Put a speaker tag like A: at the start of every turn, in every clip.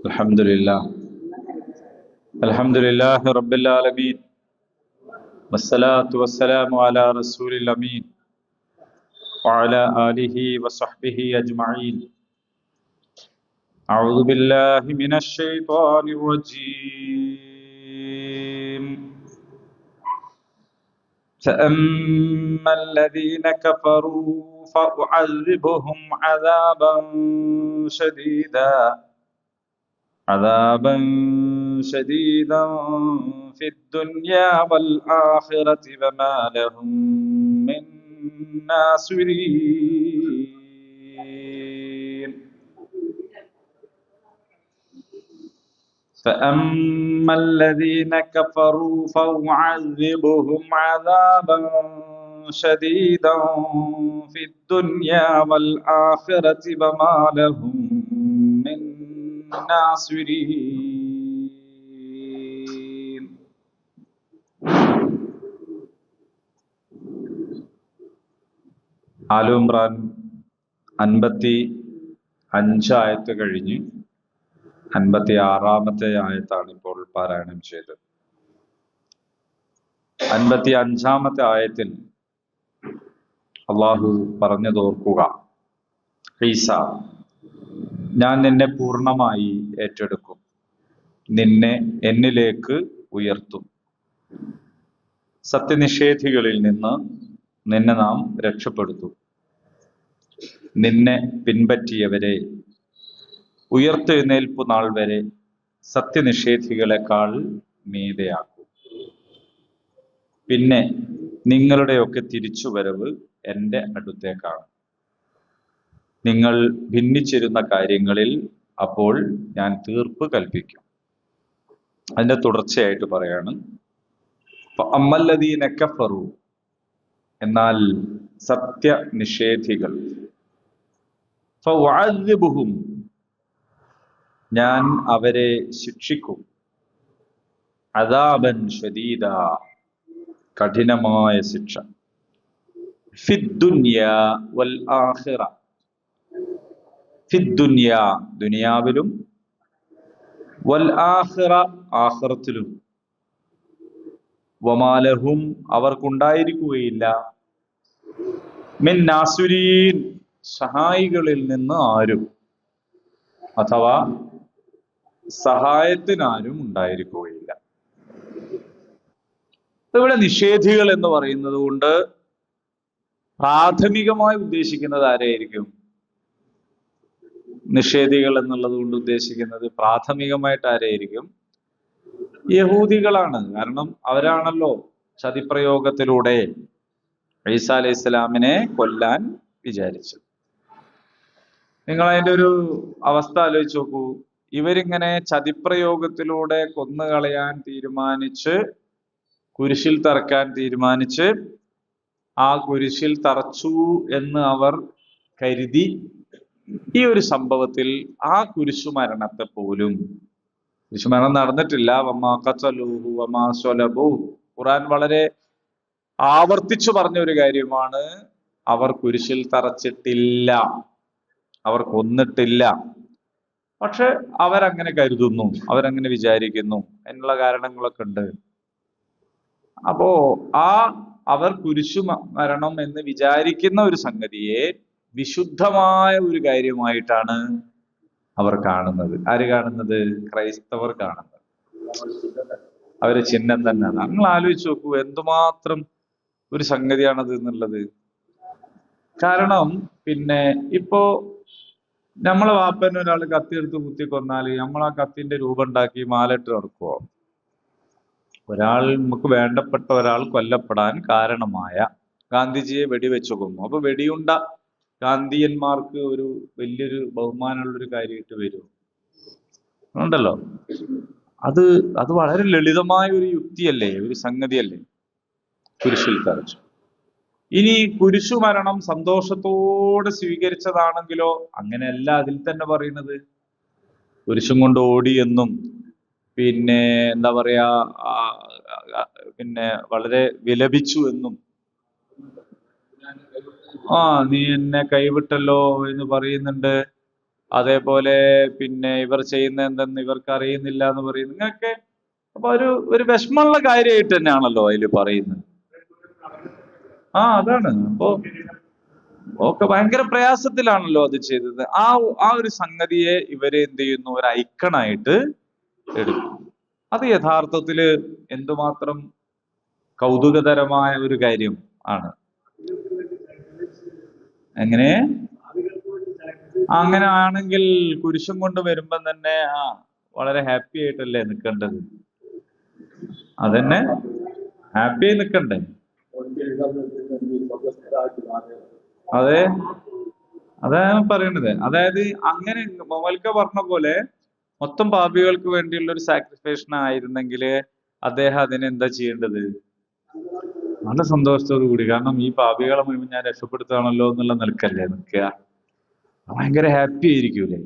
A: الحمد لله رب العالمين والصلاة والسلام على رسول الأمين وعلى آله وصحبه أجمعين. أعوذ بالله من الشيطان الرجيم. فأما الذين كفروا فأعذبهم عذابا شديدا في الدنيا والآخرة وما لهم من ناصرين. فأما الذين كفروا فأعذبهم عذابا شديدا في الدنيا والآخرة وما لهم من ناصرين. ആലു ഇമ്രാൻ 55 ആയത്ത് കഴിഞ്ഞ് 56-ാമത്തെ ആയത്താണ് ഇപ്പോൾ പാരായണം ചെയ്തത്. 55-ാമത്തെ ആയത്തിൽ അള്ളാഹു പറഞ്ഞതോർക്കുക, ഈസ, ഞാൻ നിന്നെ പൂർണ്ണമായി ഏറ്റെടുക്കും, നിന്നെ എന്നിലേക്ക് ഉയർത്തും, സത്യനിഷേധികളിൽ നിന്ന് നിന്നെ നാം രക്ഷപ്പെടുത്തും, നിന്നെ പിൻപറ്റിയവരെ ഉയർത്തെഴുന്നേൽപ്പു നാൾ വരെ സത്യനിഷേധികളെക്കാൾ മീതെയാക്കും. പിന്നെ നിങ്ങളുടെയൊക്കെ തിരിച്ചുവരവ് എൻ്റെ അടുത്തേക്കാണ്. നിങ്ങൾ ഭിന്നിച്ചിരുന്ന കാര്യങ്ങളിൽ അപ്പോൾ ഞാൻ തീർപ്പ് കൽപ്പിക്കും. അതിന്റെ തുടർച്ചയായിട്ട് പറയാണ്, അമ്മല്ലദീന കഫറു, എന്നാൽ സത്യനിഷേധികൾ, ഫഉഅദ്ദിബുഹും, ഞാൻ അവരെ ശിക്ഷിക്കും, അദാബൻ ശദീദ, കഠിനമായ ശിക്ഷ, ഫിദ്ദുനിയാ വൽ ആഖിറ, ഫിദ്ദുനിയാ, ദുനിയാവിലും, വൽ ആഖിറ, ആഖിറത്തിലും, വമാലഹും, അവർക്കുണ്ടായിരിക്കുകയില്ല, മിൻ നാസുരീൻ, സഹായികളിൽ നിന്ന് ആരും, അഥവാ സഹായത്തിനാരും ഉണ്ടായിരിക്കുകയില്ല. ഇവിടെ നിഷേധികൾ എന്ന് പറയുന്നത് കൊണ്ട് പ്രാഥമികമായി ഉദ്ദേശിക്കുന്നത് ആരെയായിരിക്കും? നിഷേധികൾ എന്നുള്ളത് കൊണ്ട് ഉദ്ദേശിക്കുന്നത് പ്രാഥമികമായിട്ട് ആരെയായിരിക്കും? യഹൂദികളാണ്. കാരണം അവരാണല്ലോ ചതിപ്രയോഗത്തിലൂടെ ഈസാ അലൈഹി ഇസ്ലാമിനെ കൊല്ലാൻ വിചാരിച്ചത്. നിങ്ങൾ അതിന്റെ ഒരു അവസ്ഥ ആലോചിച്ച് നോക്കൂ. ഇവരിങ്ങനെ ചതിപ്രയോഗത്തിലൂടെ കൊന്നുകളയാൻ തീരുമാനിച്ച്, കുരിശിൽ തറക്കാൻ തീരുമാനിച്ച്, ആ കുരിശിൽ തറച്ചു എന്ന് അവർ കരുതി. ഈ ഒരു സംഭവത്തിൽ ആ കുരിശുമരണത്തെ പോലും, കുരിശുമരണം നടന്നിട്ടില്ല, വമാ ഖതലൂഹു വമാ സ്വലബൂഹു, ഖുർആൻ വളരെ ആവർത്തിച്ചു പറഞ്ഞ ഒരു കാര്യമാണ്. അവർ കുരിശിൽ തറച്ചിട്ടില്ല, അവർ കൊന്നിട്ടില്ല. പക്ഷെ അവരങ്ങനെ കരുതുന്നു, അവരങ്ങനെ വിചാരിക്കുന്നു, അതിനുള്ള കാരണങ്ങളൊക്കെ ഉണ്ട്. അപ്പോ അവർ കുരിശു മരണം എന്ന് വിചാരിക്കുന്ന ഒരു സംഗതിയെ വിശുദ്ധമായ ഒരു കാര്യമായിട്ടാണ് അവർ കാണുന്നത്. ആര് കാണുന്നത്? ക്രൈസ്തവർ കാണുന്നത്. അവര് ചിഹ്നം തന്നെയാണ്. നിങ്ങൾ ആലോചിച്ച് നോക്കൂ, എന്തുമാത്രം ഒരു സംഗതിയാണത് എന്നുള്ളത്. കാരണം ഇപ്പോ നമ്മളെ വാപ്പന്നെ ഒരാൾ കത്തിയെടുത്ത് കുത്തി കൊന്നാല് നമ്മൾ ആ കത്തിന്റെ രൂപം ഉണ്ടാക്കി മാലയിട്ട് നടക്കുവോ? നമുക്ക് വേണ്ടപ്പെട്ട ഒരാൾ കൊല്ലപ്പെടാൻ കാരണമായ ഗാന്ധിജിയെ വെടിവെച്ചു കൊന്നു. അപ്പൊ വെടിയുണ്ട ഗാന്ധിയന്മാർക്ക് ഒരു വലിയൊരു ബഹുമാനമുള്ളൊരു കാര്യമായിട്ട് വരും ഉണ്ടല്ലോ. അത് വളരെ ലളിതമായ ഒരു യുക്തിയല്ലേ, ഒരു സംഗതിയല്ലേ കുരിശിൽ തറച്ചു. ഇനി കുരിശു മരണം സന്തോഷത്തോടെ സ്വീകരിച്ചതാണെങ്കിലോ? അങ്ങനെയല്ല അതിൽ തന്നെ പറയുന്നത്. കുരിശും കൊണ്ട് ഓടി എന്നും എന്താ പറയാ, വളരെ വിലപിച്ചു എന്നും, നീ എന്നെ കൈവിട്ടല്ലോ എന്ന് പറയുന്നുണ്ട്. അതേപോലെ പിന്നെ ഇവർ ചെയ്യുന്ന എന്തെന്ന് ഇവർക്ക് അറിയുന്നില്ല എന്ന് പറയുന്നു. ഇങ്ങനെയൊക്കെ അപ്പൊ ഒരു വിഷമമുള്ള കാര്യമായിട്ട് തന്നെയാണല്ലോ അതിൽ പറയുന്നത്. അതാണ്. അപ്പോ ഒക്കെ ഭയങ്കര പ്രയാസത്തിലാണല്ലോ അത് ചെയ്തത്. ആ ഒരു സംഗതിയെ ഇവര് എന്ത് ചെയ്യുന്നു, ഒരു ഐക്കണായിട്ട് എടുക്കും. അത് യഥാർത്ഥത്തില് എന്തുമാത്രം കൗതുകതരമായ ഒരു കാര്യം ആണ്. എങ്ങനെ അങ്ങനെ ആണെങ്കിൽ കുരിശും കൊണ്ട് വരുമ്പം തന്നെ വളരെ ഹാപ്പി ആയിട്ടല്ലേ നിൽക്കേണ്ടത്? അതന്നെ, ഹാപ്പി ആയി നിൽക്കണ്ടേ? അതെ, അതാണ് പറയുന്നത്. അതായത് അങ്ങനെ മൊമൽക്ക പറഞ്ഞ പോലെ മൊത്തം പാപികൾക്ക് വേണ്ടിയുള്ള ഒരു സാക്രിഫിക്കേഷൻ ആയിരുന്നെങ്കിൽ അദ്ദേഹം അതിനെന്താ ചെയ്യേണ്ടത്? നല്ല സന്തോഷത്തോടു കൂടി, കാരണം ഈ പാപികളെ മുഴുവൻ ഞാൻ രക്ഷപ്പെടുത്തുകയാണല്ലോ എന്നുള്ള നിലക്കല്ലേ നിൽക്കുക. ഭയങ്കര ഹാപ്പി ആയിരിക്കൂലേ?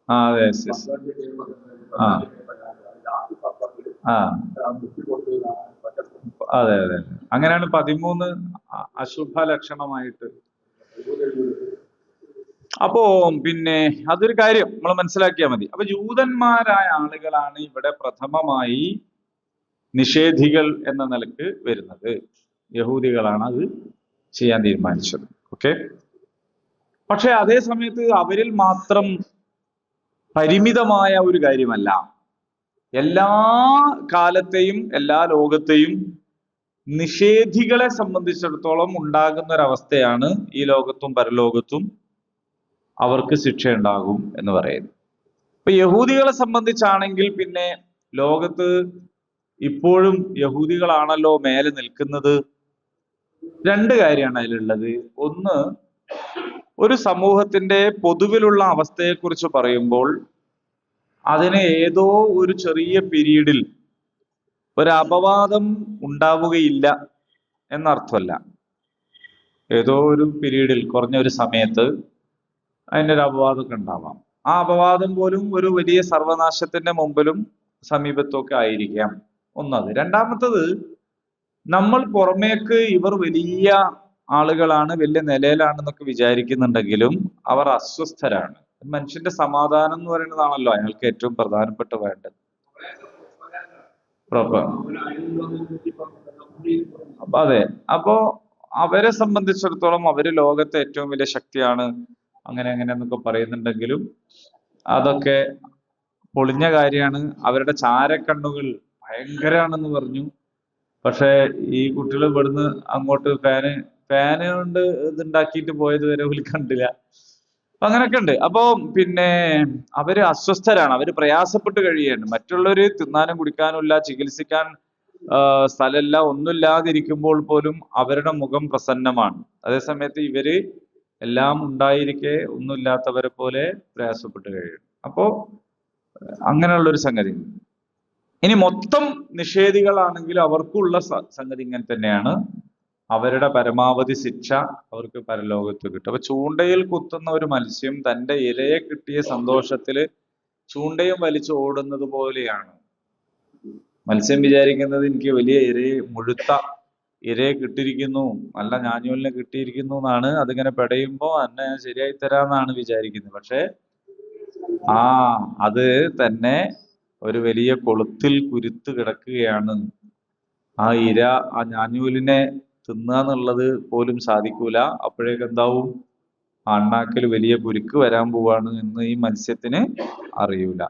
A: ആ അതെ, അതെ അതെ, അങ്ങനെയാണ് 13 അശുഭ ലക്ഷണമായിട്ട്. അപ്പോ പിന്നെ അതൊരു കാര്യം നമ്മൾ മനസ്സിലാക്കിയാൽ മതി. അപ്പൊ ജൂതന്മാരായ ആളുകളാണ് ഇവിടെ പ്രഥമമായി നിഷേധികൾ എന്ന നിലക്ക് വരുന്നത്. യഹൂദികളാണ് അത് ചെയ്യാൻ തീരുമാനിച്ചത്. ഓക്കെ. പക്ഷെ അതേ സമയത്ത് അവരിൽ മാത്രം പരിമിതമായ ഒരു കാര്യമല്ല. എല്ലാ കാലത്തെയും എല്ലാ ലോകത്തെയും നിഷേധികളെ സംബന്ധിച്ചിടത്തോളം ഉണ്ടാകുന്ന ഒരവസ്ഥയാണ് ഈ ലോകത്തും പരലോകത്തും അവർക്ക് ശിക്ഷ ഉണ്ടാകും എന്ന് പറയുന്നത്. ഇപ്പൊ യഹൂദികളെ സംബന്ധിച്ചാണെങ്കിൽ പിന്നെ ലോകത്ത് ഇപ്പോഴും യഹൂദികളാണല്ലോ മേലെ നിൽക്കുന്നത്. രണ്ട് കാര്യമാണ് അതിലുള്ളത്. ഒന്ന്, ഒരു സമൂഹത്തിന്റെ പൊതുവിലുള്ള അവസ്ഥയെക്കുറിച്ച് പറയുമ്പോൾ അതിന് ഏതോ ഒരു ചെറിയ പീരീഡിൽ ഒരു അപവാദം ഉണ്ടാവുകയില്ല എന്നർത്ഥമല്ല. ഏതോ ഒരു പീരീഡിൽ, കുറഞ്ഞ ഒരു സമയത്ത് അതിൻ്റെ ഒരു അപവാദമൊക്കെ ഉണ്ടാവാം. ആ അപവാദം പോലും ഒരു വലിയ സർവനാശത്തിന്റെ മുമ്പിലും സമീപത്തൊക്കെ ആയിരിക്കാം. ഒന്നത്. രണ്ടാമത്തത്, നമ്മൾ പുറമേക്ക് ഇവർ വലിയ ആളുകളാണ്, വലിയ നിലയിലാണെന്നൊക്കെ വിചാരിക്കുന്നുണ്ടെങ്കിലും അവർ അസ്വസ്ഥരാണ്. മനുഷ്യന്റെ സമാധാനം എന്ന് പറയുന്നതാണല്ലോ അയാൾക്ക് ഏറ്റവും പ്രധാനപ്പെട്ട വേണ്ടത്. അതെ. അപ്പോ അവരെ സംബന്ധിച്ചിടത്തോളം അവര് ലോകത്തെ ഏറ്റവും വലിയ ശക്തിയാണ്, അങ്ങനെ എന്നൊക്കെ പറയുന്നുണ്ടെങ്കിലും അതൊക്കെ പൊളിഞ്ഞ കാര്യമാണ്. അവരുടെ ചാരക്കണ്ണുകൾ ഭയങ്കരാണെന്ന് പറഞ്ഞു. പക്ഷെ ഈ കുട്ടികൾ ഇവിടുന്ന് അങ്ങോട്ട് ഫാന് കൊണ്ട് ഇതുണ്ടാക്കിയിട്ട് പോയത് വരെ അവര് കണ്ടില്ല. അപ്പൊ അങ്ങനൊക്കെ ഉണ്ട്. അപ്പോ പിന്നെ അവര് അസ്വസ്ഥരാണ്, അവര് പ്രയാസപ്പെട്ട് കഴിയാണ്. മറ്റുള്ളവര് തിന്നാനും കുടിക്കാനും ഇല്ല, ചികിത്സിക്കാൻ സ്ഥലമില്ല, ഒന്നുമില്ലാതിരിക്കുമ്പോൾ പോലും അവരുടെ മുഖം പ്രസന്നമാണ്. അതേസമയത്ത് ഇവര് എല്ലാം ഉണ്ടായിരിക്കെ ഒന്നുമില്ലാത്തവരെ പോലെ പ്രയാസപ്പെട്ട് കഴിയും. അപ്പോ അങ്ങനെയുള്ളൊരു സംഗതി. ഇനി മൊത്തം നിഷേധികളാണെങ്കിൽ അവർക്കുള്ള സംഗതി ഇങ്ങനെ തന്നെയാണ്. അവരുടെ പരമാവധി ശിക്ഷ അവർക്ക് പരലോകത്ത് കിട്ടും. അപ്പൊ ചൂണ്ടയിൽ കുത്തുന്ന ഒരു മത്സ്യം തന്റെ ഇരയെ കിട്ടിയ സന്തോഷത്തില് ചൂണ്ടയും വലിച്ചു ഓടുന്നത് പോലെയാണ്. മത്സ്യം വിചാരിക്കുന്നത് എനിക്ക് വലിയ മുഴുത്ത ഇരയെ കിട്ടിയിരിക്കുന്നു, നല്ല ഞാഞ്ഞൂലിനെ കിട്ടിയിരിക്കുന്നു എന്നാണ്. അതിങ്ങനെ പെടയുമ്പോ എന്നെ ഞാൻ ശരിയായി തരാന്നാണ് വിചാരിക്കുന്നത്. പക്ഷെ അത് തന്നെ ഒരു വലിയ കൊളുത്തിൽ കുരുത്ത് കിടക്കുകയാണ്. ആ ഇര ആ ഞാഞ്ഞൂലിനെ തിന്നുക എന്നുള്ളത് പോലും സാധിക്കൂല. അപ്പോഴേക്ക് എന്താവും? അണ്ണാക്കിൽ വലിയ കുരുക്ക് വരാൻ പോവാണ് എന്ന് ഈ മത്സ്യത്തിന് അറിയൂല.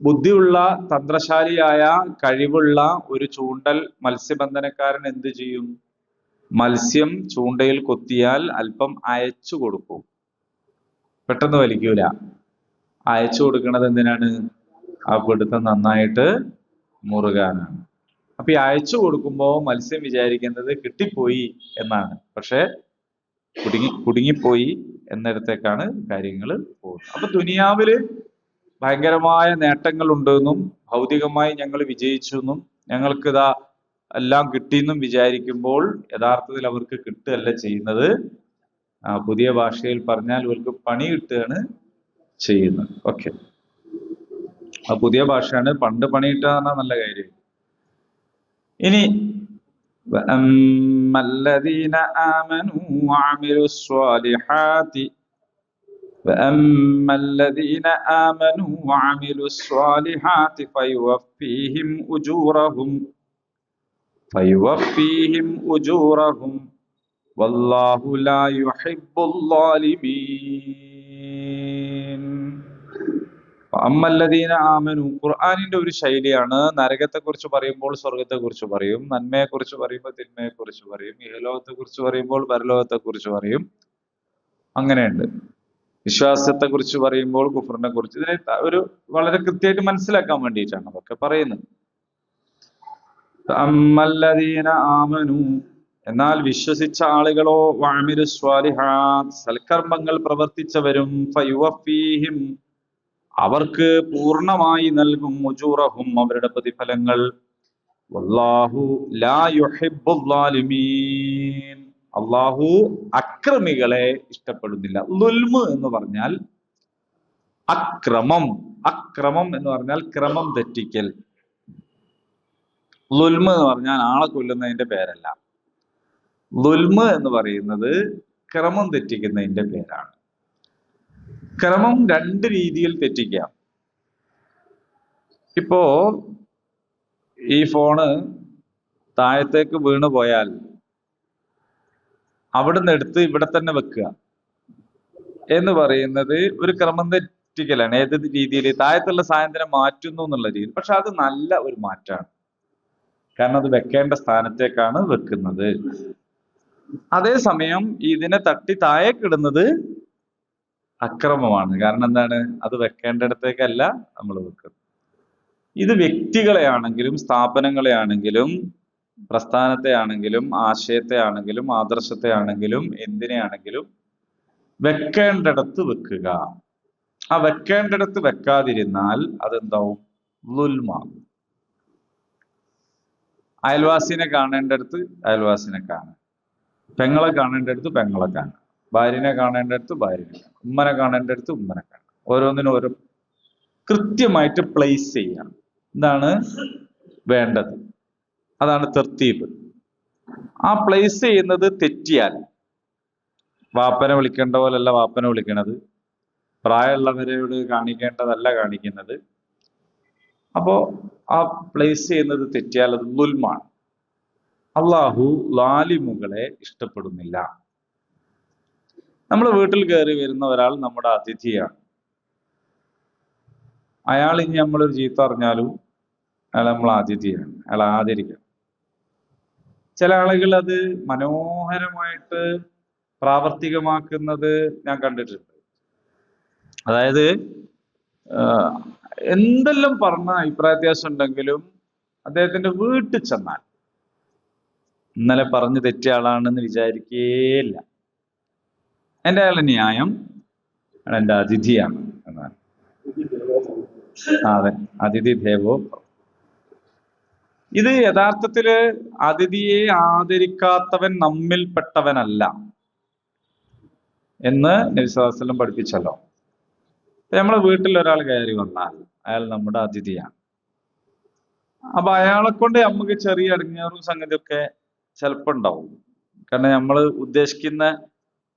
A: ബുദ്ധിയുള്ള, തന്ത്രശാലിയായ, കഴിവുള്ള ഒരു ചൂണ്ടൽ മത്സ്യബന്ധനക്കാരൻ എന്ത് ചെയ്യും? മത്സ്യം ചൂണ്ടയിൽ കൊത്തിയാൽ അല്പം അയച്ചു കൊടുക്കും. പെട്ടെന്ന് വലിക്കൂല. അയച്ചു കൊടുക്കുന്നത് എന്തിനാണ്? ആ പിടുത്തം നന്നായിട്ട് മുറുകാനാണ്. അപ്പൊ ഈ അയച്ചു കൊടുക്കുമ്പോ മത്സ്യം വിചാരിക്കുന്നത് കിട്ടിപ്പോയി എന്നാണ്. പക്ഷെ കുടുങ്ങിപ്പോയി എന്നിടത്തേക്കാണ് കാര്യങ്ങൾ പോകുന്നത്. അപ്പൊ ദുനിയാവില് ഭയങ്കരമായ നേട്ടങ്ങൾ ഉണ്ടെന്നും ഭൗതികമായി ഞങ്ങൾ വിജയിച്ചു എന്നും ഞങ്ങൾക്കിതാ എല്ലാം കിട്ടിയെന്നും വിചാരിക്കുമ്പോൾ യഥാർത്ഥത്തിൽ അവർക്ക് കിട്ടുകയല്ല ചെയ്യുന്നത്. പുതിയ ഭാഷയിൽ പറഞ്ഞാൽ അവർക്ക് പണി കിട്ടുകയാണ് ചെയ്യുന്നത്. ഓക്കെ, ആ പുതിയ ഭാഷയാണ്. പണ്ട് പണി കിട്ടുക എന്ന് പറഞ്ഞാൽ നല്ല കാര്യം. ഇനി وأما الذين آمنوا وعملوا الصالحات وأما الذين آمنوا وعملوا الصالحات فيوفيهم أجورهم والله لا يحب الظالمين. അമ്മല്ലദീന ആമനു ഖുർആനിന്റെ ഒരു ശൈലിയാണ്. നരകത്തെ കുറിച്ച് പറയുമ്പോൾ സ്വർഗത്തെ കുറിച്ച് പറയും, നന്മയെ കുറിച്ച് പറയുമ്പോൾ തിന്മയെ കുറിച്ച് പറയും, ഇഹലോകത്തെ കുറിച്ച് പറയുമ്പോൾ പരലോകത്തെ കുറിച്ച് പറയും. അങ്ങനെയുണ്ട്. വിശ്വാസത്തെ കുറിച്ച് പറയുമ്പോൾ കുഫറിനെ കുറിച്ച്. ഇതിനെ ഒരു വളരെ കൃത്യമായിട്ട് മനസ്സിലാക്കാൻ വേണ്ടിയിട്ടാണ് അതൊക്കെ പറയുന്നത്. അമ്മല്ലദീന ആമനു എന്നാൽ വിശ്വസിച്ച ആളുകളോ വഅമിലു സ്വാലിഹാത്ത് സൽക്കർമ്മങ്ങൾ പ്രവർത്തിച്ചവരും ഫയുവഫീഹിം അവർക്ക് പൂർണ്ണമായി നൽകും ഉജൂറഹും അവരുടെ പ്രതിഫലങ്ങൾ. വല്ലാഹു ലാ യുഹിബ്ബുൽ ളാലിമീൻ അല്ലാഹു അക്രമികളെ ഇഷ്ടപ്പെടുന്നില്ല. ളുൽമ് എന്ന് പറഞ്ഞാൽ അക്രമം, അക്രമം എന്ന് പറഞ്ഞാൽ ക്രമം തെറ്റിക്കൽ. ളുൽമ് എന്ന് പറഞ്ഞാൽ ആളെ കൊല്ലുന്നതിന്റെ പേരല്ല. ളുൽമ് എന്ന് പറയുന്നത് ക്രമം തെറ്റിക്കുന്നതിന്റെ പേരാണ്. ക്രമം രണ്ട് രീതിയിൽ തെറ്റിക്കാം. ഇപ്പോ ഈ ഫോണ് താഴത്തേക്ക് വീണ് പോയാൽ അവിടുന്ന് എടുത്ത് ഇവിടെ തന്നെ വെക്കുക എന്ന് പറയുന്നത് ഒരു ക്രമം തെറ്റിക്കലാണ്. ഏത് രീതിയിൽ? താഴത്തുള്ള സാധനത്തിനെ മാറ്റുന്നു എന്നുള്ള രീതിയിൽ. പക്ഷെ അത് നല്ല ഒരു മാറ്റാണ്. കാരണം അത് വെക്കേണ്ട സ്ഥാനത്തേക്കാണ് വെക്കുന്നത്. അതേസമയം ഇതിനെ തട്ടി താഴേക്കിടുന്നത് അക്രമമാണ്. കാരണം എന്താണ്? അത് വെക്കേണ്ടിടത്തേക്കല്ല നമ്മൾ വെക്കുന്നത്. ഇത് വ്യക്തികളെ ആണെങ്കിലും സ്ഥാപനങ്ങളെ ആണെങ്കിലും പ്രസ്ഥാനത്തെ ആണെങ്കിലും ആശയത്തെ ആണെങ്കിലും ആദർശത്തെ ആണെങ്കിലും എന്തിനെയാണെങ്കിലും വെക്കേണ്ടിടത്ത് വെക്കുക. ആ വെക്കേണ്ടിടത്ത് വെക്കാതിരുന്നാൽ അതെന്താവും? ളുൽമാകും. അയൽവാസിനെ കാണേണ്ടടുത്ത് അയൽവാസിനെ കാണുക, പെങ്ങളെ കാണേണ്ടടുത്ത് പെങ്ങളെ കാണുക, ഭാര്യനെ കാണേണ്ടടുത്ത് ഭാര്യനെ കാണുക, ഉമ്മനെ കാണേണ്ടടുത്ത് ഉമ്മനെ കാണുക. ഓരോന്നിനും ഓരോ കൃത്യമായിട്ട് പ്ലേസ് ചെയ്യാം. എന്താണ് വേണ്ടത്? അതാണ് തർത്തീബ്. ആ പ്ലേസ് ചെയ്യുന്നത് തെറ്റിയാൽ വാപ്പനെ വിളിക്കേണ്ട പോലല്ല വാപ്പനെ വിളിക്കണത്, പ്രായമുള്ളവരോട് കാണിക്കേണ്ടതല്ല കാണിക്കുന്നത്. അപ്പോ ആ പ്ലേസ് ചെയ്യുന്നത് തെറ്റിയാൽ അത് ളുൽമാണ്. അള്ളാഹു ളാലിമുകളെ ഇഷ്ടപ്പെടുന്നില്ല. നമ്മൾ വീട്ടിൽ കയറി വരുന്ന ഒരാൾ നമ്മുടെ അതിഥിയാണ്. അയാൾ ഇനി നമ്മളൊരു ചീത്ത അറിഞ്ഞാലും അയാൾ നമ്മൾ അതിഥിയാണ്, അയാൾ ആദരിക്കണം. ചില ആളുകൾ അത് മനോഹരമായിട്ട് പ്രാവർത്തികമാക്കുന്നത് ഞാൻ കണ്ടിട്ടുണ്ട്. അതായത് എന്തെല്ലാം പറഞ്ഞ അഭിപ്രായ വ്യത്യാസം ഉണ്ടെങ്കിലും അദ്ദേഹത്തിന്റെ വീട്ടിൽ ചെന്നാൽ ഇന്നലെ പറഞ്ഞു തെറ്റിയ ആളാണെന്ന് വിചാരിക്കേയില്ല. അയാളുടെ ന്യായം എൻ്റെ അതിഥിയാണ് എന്നാണ്. അതെ, അതിഥി ദേവോ. ഇത് യഥാർത്ഥത്തില് അതിഥിയെ ആദരിക്കാത്തവൻ നമ്മിൽപ്പെട്ടവനല്ല എന്ന് നബി സല്ലല്ലാഹു അലൈഹി വസല്ലം പഠിപ്പിച്ചല്ലോ. നമ്മളെ വീട്ടിൽ ഒരാൾ കയറി വന്നാൽ അയാൾ നമ്മുടെ അതിഥിയാണ്. അപ്പൊ അയാളെ കൊണ്ട് നമുക്ക് ചെറിയ അടങ്ങിയറും സംഗതിയൊക്കെ ചിലപ്പോൾ ഉണ്ടാവും. കാരണം നമ്മൾ ഉദ്ദേശിക്കുന്ന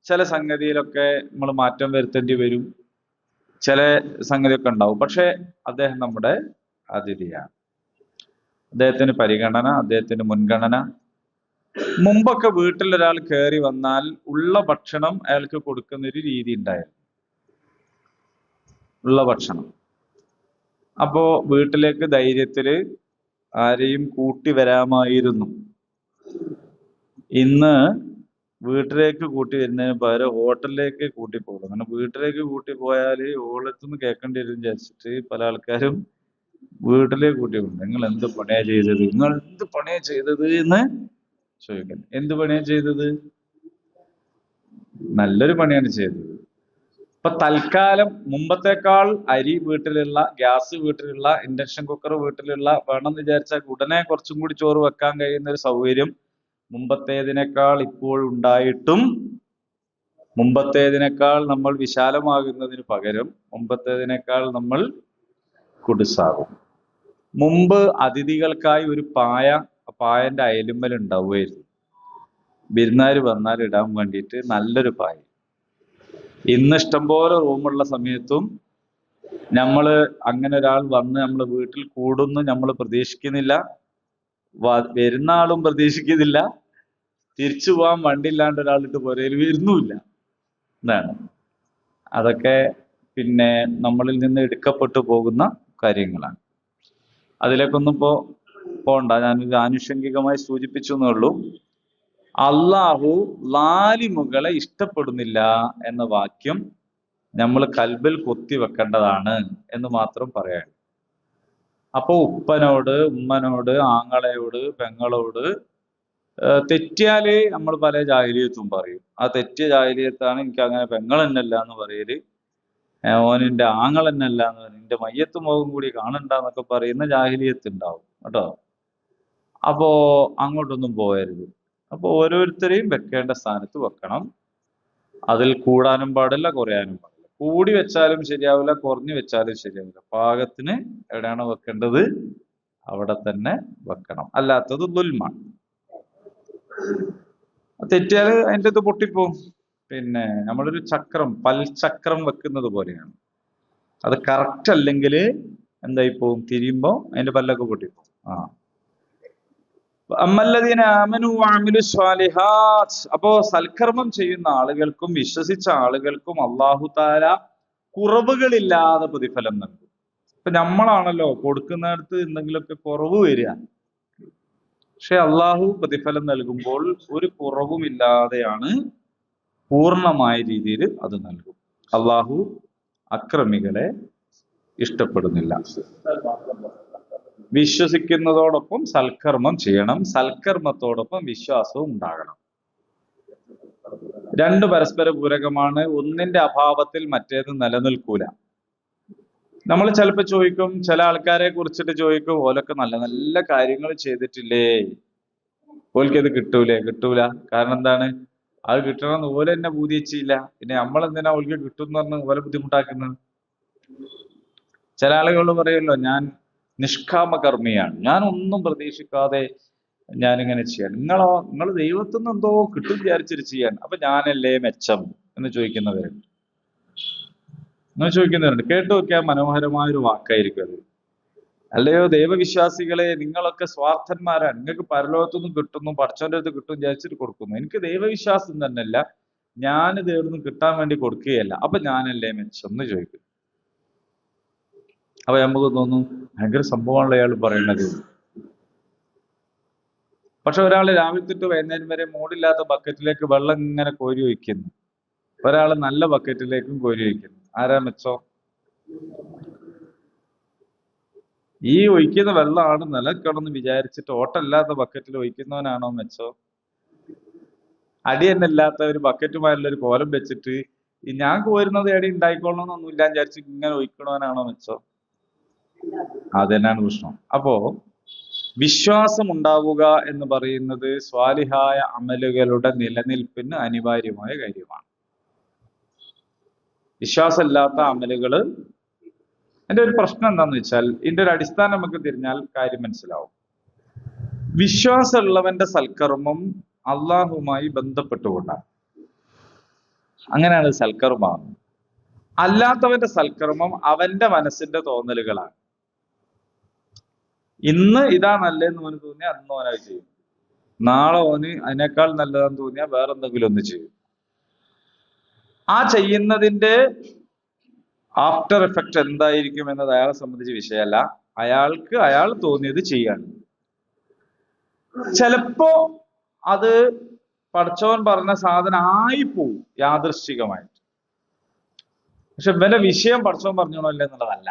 A: ചില സംഗതിയിലൊക്കെ നമ്മൾ മാറ്റം വരുത്തേണ്ടി വരും, ചില സംഗതിയൊക്കെ ഉണ്ടാവും. പക്ഷെ അദ്ദേഹം നമ്മുടെ അതിഥിയാണ്. അദ്ദേഹത്തിന് പരിഗണന, അദ്ദേഹത്തിന് മുൻഗണന. മുമ്പൊക്കെ വീട്ടിൽ ഒരാൾ കയറി വന്നാൽ ഉള്ള ഭക്ഷണം അയാൾക്ക് കൊടുക്കുന്നൊരു രീതി ഉണ്ടായിരുന്നു. ഉള്ള ഭക്ഷണം. അപ്പോ വീട്ടിലേക്ക് ധൈര്യത്തില് ആരെയും കൂട്ടി വരാമായിരുന്നു. ഇന്ന് വീട്ടിലേക്ക് കൂട്ടി വരുന്നതിന് പകരം ഹോട്ടലിലേക്ക് കൂട്ടി പോകും. അങ്ങനെ വീട്ടിലേക്ക് കൂട്ടി പോയാൽ ഓളത്തുനിന്ന് കേൾക്കേണ്ടി വരും വിചാരിച്ചിട്ട് പല ആൾക്കാരും വീട്ടിലേക്ക് കൂട്ടി പോകും. നിങ്ങൾ എന്ത് പണിയാ ചെയ്തത്, നിങ്ങൾ എന്ത് പണിയാ ചെയ്തത് എന്ന് ചോദിക്കണം. എന്ത് പണിയാ ചെയ്തത്? നല്ലൊരു പണിയാണ് ചെയ്തത്. ഇപ്പൊ തൽക്കാലം മുമ്പത്തേക്കാൾ അരി വീട്ടിലുള്ള, ഗ്യാസ് വീട്ടിലുള്ള, ഇൻഡക്ഷൻ കുക്കർ വീട്ടിലുള്ള വേണമെന്ന് വിചാരിച്ചാൽ ഉടനെ കുറച്ചും കൂടി ചോറ് വെക്കാൻ കഴിയുന്ന ഒരു സൗകര്യം മുമ്പത്തേതിനേക്കാൾ ഇപ്പോൾ ഉണ്ടായിട്ടും മുമ്പത്തേതിനേക്കാൾ നമ്മൾ വിശാലമാകുന്നതിന് പകരം മുമ്പത്തേതിനേക്കാൾ നമ്മൾ കുടുസാകും. മുമ്പ് അതിഥികൾക്കായി ഒരു പായ ആ പായന്റെ അയലുമ്മൽ ഉണ്ടാവുമായിരുന്നു. വിരുന്നുകാർ വന്നാൽ ഇടാൻ വേണ്ടിയിട്ട് നല്ലൊരു പായ. ഇന്ന് ഇഷ്ടംപോലെ റൂമുള്ള സമയത്തും നമ്മള് അങ്ങനെ ഒരാൾ വന്ന് നമ്മളെ വീട്ടിൽ കൂടുന്നു നമ്മൾ പ്രതീക്ഷിക്കുന്നില്ല, വരുന്ന ആളും പ്രതീക്ഷിക്കുന്നില്ല, തിരിച്ചു പോകാൻ വണ്ടി ഇല്ലാണ്ട് ഒരാളിട്ട് പുരയിൽ വരുന്നുമില്ല. എന്താണ് അതൊക്കെ പിന്നെ നമ്മളിൽ നിന്ന് എടുക്കപ്പെട്ടു പോകുന്ന കാര്യങ്ങളാണ്. അതിലേക്കൊന്നും പോണ്ട, ഞാനൊരു ആനുഷംഗികമായി സൂചിപ്പിച്ചു എന്നേ ഉള്ളൂ. അള്ളാഹു ലാലിമുകളെ ഇഷ്ടപ്പെടുന്നില്ല എന്ന വാക്യം നമ്മൾ കൽബിൽ കുത്തി വെക്കേണ്ടതാണ് എന്ന് മാത്രം പറയാൻ. അപ്പോ ഉപ്പനോട്, ഉമ്മനോട്, ആങ്ങളയോട്, പെങ്ങളോട് തെറ്റിയാല് നമ്മൾ പല ജാഹിലിയത്തും പറയും. ആ തെറ്റിയ ജാഹിലിയത്താണ് എനിക്ക് അങ്ങനെ പെങ്ങൾ എന്നല്ല എന്ന് പറയല്, ഓനിന്റെ ആങ്ങൾ എന്നല്ല എന്ന് പറയും, എന്റെ മയ്യത്ത് മുഖം കൂടി കാണണ്ടെന്നൊക്കെ പറയുന്ന ജാഹിലിയത്ത് ഉണ്ടാവും കേട്ടോ. അപ്പോ അങ്ങോട്ടൊന്നും പോകരുത്. അപ്പൊ ഓരോരുത്തരെയും വെക്കേണ്ട സ്ഥാനത്ത് വെക്കണം. അതിൽ കൂടാനും പാടില്ല, കുറയാനും പാടില്ല. കൂടി വെച്ചാലും ശരിയാവില്ല, കുറഞ്ഞു വെച്ചാലും ശരിയാവില്ല. പാകത്തിന് എവിടെയാണോ വെക്കേണ്ടത് അവിടെ തന്നെ വെക്കണം. അല്ലാത്തത് ദുൽമാണ്. തെറ്റിയാൽ അതിൻ്റെ ഇത് പൊട്ടിപ്പോവും. പിന്നെ നമ്മളൊരു ചക്രം, പൽചക്രം വെക്കുന്നത് പോലെയാണ്. അത് കറക്റ്റ് അല്ലെങ്കിൽ എന്തായി പോവും, തിരിയുമ്പോ അതിന്റെ പല്ലൊക്കെ പൊട്ടിപ്പോവും. അമ്മല്ലദീന ആമനു വഅമിലു സ്വാലിഹാത്ത്. അപ്പോ സൽക്കർമ്മം ചെയ്യുന്ന ആളുകൾക്കും വിശ്വസിച്ച ആളുകൾക്കും അല്ലാഹു തആല കുറവുകളില്ലാതെ പ്രതിഫലം നൽകും. ഇപ്പൊ നമ്മളാണല്ലോ കൊടുക്കുന്നിടത്ത് എന്തെങ്കിലുമൊക്കെ കുറവ് വരിക, പക്ഷെ അള്ളാഹു പ്രതിഫലം നൽകുമ്പോൾ ഒരു കുറവുമില്ലാതെയാണ്, പൂർണ്ണമായ രീതിയിൽ അത് നൽകും. അള്ളാഹു അക്രമികളെ ഇഷ്ടപ്പെടുന്നില്ല. വിശ്വസിക്കുന്നതോടൊപ്പം സൽക്കർമ്മം ചെയ്യണം, സൽക്കർമ്മത്തോടൊപ്പം വിശ്വാസവും ഉണ്ടാകണം. രണ്ട് പരസ്പര പൂരകമാണ്. ഒന്നിന്റെ അഭാവത്തിൽ മറ്റേത് നിലനിൽക്കൂല. നമ്മൾ ചിലപ്പോൾ ചോദിക്കും, ചില ആൾക്കാരെ കുറിച്ചിട്ട് ചോദിക്കും, ഓലൊക്കെ നല്ല നല്ല കാര്യങ്ങൾ ചെയ്തിട്ടില്ലേ, ഓൽക്കത് കിട്ടൂലേ? കിട്ടൂല. കാരണം എന്താണ്? അത് കിട്ടണമെന്ന് ഓല തന്നെ ബോധിച്ചില്ല. പിന്നെ നമ്മളെന്തിനാ ഓൽക്ക് കിട്ടും എന്ന് പറഞ്ഞ് ഓലെ ബുദ്ധിമുട്ടാക്കുന്നത്? ചില ആളുകൾ പറയുമല്ലോ, ഞാൻ നിഷ്കാമകർമ്മിയാണ്, ഞാൻ ഒന്നും പ്രതീക്ഷിക്കാതെ ഞാനിങ്ങനെ ചെയ്യാൻ. നിങ്ങൾ ദൈവത്തിൽ നിന്ന് എന്തോ കിട്ടും വിചാരിച്ചിട്ട് ചെയ്യാൻ, അപ്പൊ ഞാനല്ലേ മെച്ചം എന്ന് ചോദിക്കുന്നവരുണ്ട്. അങ്ങനെ ചോദിക്കുന്നവരുണ്ട്. കേട്ടു നോക്കിയാൽ മനോഹരമായൊരു വാക്കായിരിക്കും അത്. അല്ലയോ ദൈവവിശ്വാസികളെ, നിങ്ങളൊക്കെ സ്വാർത്ഥന്മാരാണ്, നിങ്ങൾക്ക് പരലോകത്തൊന്നും കിട്ടുന്നു, പഠിച്ചവന്റെ അടുത്ത് കിട്ടും വിചാരിച്ചിട്ട് കൊടുക്കുന്നു. എനിക്ക് ദൈവവിശ്വാസം തന്നെയല്ല, ഞാനിത് എവിടുന്ന് കിട്ടാൻ വേണ്ടി കൊടുക്കുകയല്ല, അപ്പൊ ഞാനല്ലേ മെച്ചം എന്ന് ചോദിക്കും. അപ്പൊ നമുക്ക് തോന്നും ഭയങ്കര സംഭവമാണല്ലോ അയാൾ പറയുന്നത്. പക്ഷെ ഒരാൾ രാവിലെ തൊട്ട് വൈകുന്നേരം വരെ മൂടില്ലാത്ത ബക്കറ്റിലേക്ക് വെള്ളം ഇങ്ങനെ കോരി ഒഴിക്കുന്നു, ഒരാൾ നല്ല ബക്കറ്റിലേക്കും കോരി ഒഴിക്കുന്നു. ആരാ മെച്ചം? ഈ ഒഴിക്കുന്ന വെള്ളമാണ് നിലക്കണമെന്ന് വിചാരിച്ചിട്ട് ഓട്ടല്ലാത്ത ബക്കറ്റിൽ ഒഴിക്കുന്നവനാണോ മെച്ചം? അടി തന്നെ ഇല്ലാത്ത ഒരു ബക്കറ്റുമായുള്ള ഒരു കോലം വെച്ചിട്ട് ഞാൻ കോരുന്നത് അടി ഉണ്ടായിക്കൊള്ളണമെന്നൊന്നും ഇല്ല വിചാരിച്ച് ഇങ്ങനെ ഒഴിക്കണവനാണോ മെച്ചം? അത് തന്നെയാണ് പ്രശ്നം. അപ്പോ വിശ്വാസം ഉണ്ടാവുക എന്ന് പറയുന്നത് സ്വാലിഹായ അമലുകളുടെ നിലനിൽപ്പിന് അനിവാര്യമായ കാര്യമാണ്. വിശ്വാസമില്ലാത്ത അമലുകള്, എൻ്റെ ഒരു പ്രശ്നം എന്താന്ന് വെച്ചാൽ, ഇതിന്റെ ഒരു അടിസ്ഥാനം നമുക്ക് തിരിഞ്ഞാൽ കാര്യം മനസ്സിലാവും. വിശ്വാസമുള്ളവന്റെ സൽക്കർമ്മം അള്ളാഹുമായി ബന്ധപ്പെട്ടുകൊണ്ടാണ്, അങ്ങനെയാണ് സൽക്കർമ്മം. അല്ലാത്തവന്റെ സൽക്കർമ്മം അവന്റെ മനസ്സിന്റെ തോന്നലുകളാണ്. ഇന്ന് ഇതാ നല്ലതെന്ന് ഓന് തോന്നിയാൽ അന്ന് ഓനത് ചെയ്യും, നാളെ ഓന് അതിനേക്കാൾ നല്ലതെന്ന് തോന്നിയാൽ വേറെ എന്തെങ്കിലും ഒന്ന് ചെയ്യും. ആ ചെയ്യുന്നതിന്റെ ആഫ്റ്റർ എഫക്റ്റ് എന്തായിരിക്കും എന്നത് അയാളെ സംബന്ധിച്ച് വിഷയമല്ല, അയാൾ തോന്നിയത് ചെയ്യാണ്. ചിലപ്പോ അത് പടച്ചോൻ പറഞ്ഞ സാധനം ആയിപ്പോവും യാദൃശ്ചികമായിട്ട്. പക്ഷെ ഇവന്റെ വിഷയം പടച്ചോൻ പറഞ്ഞോണോ അല്ല എന്നുള്ളതല്ല,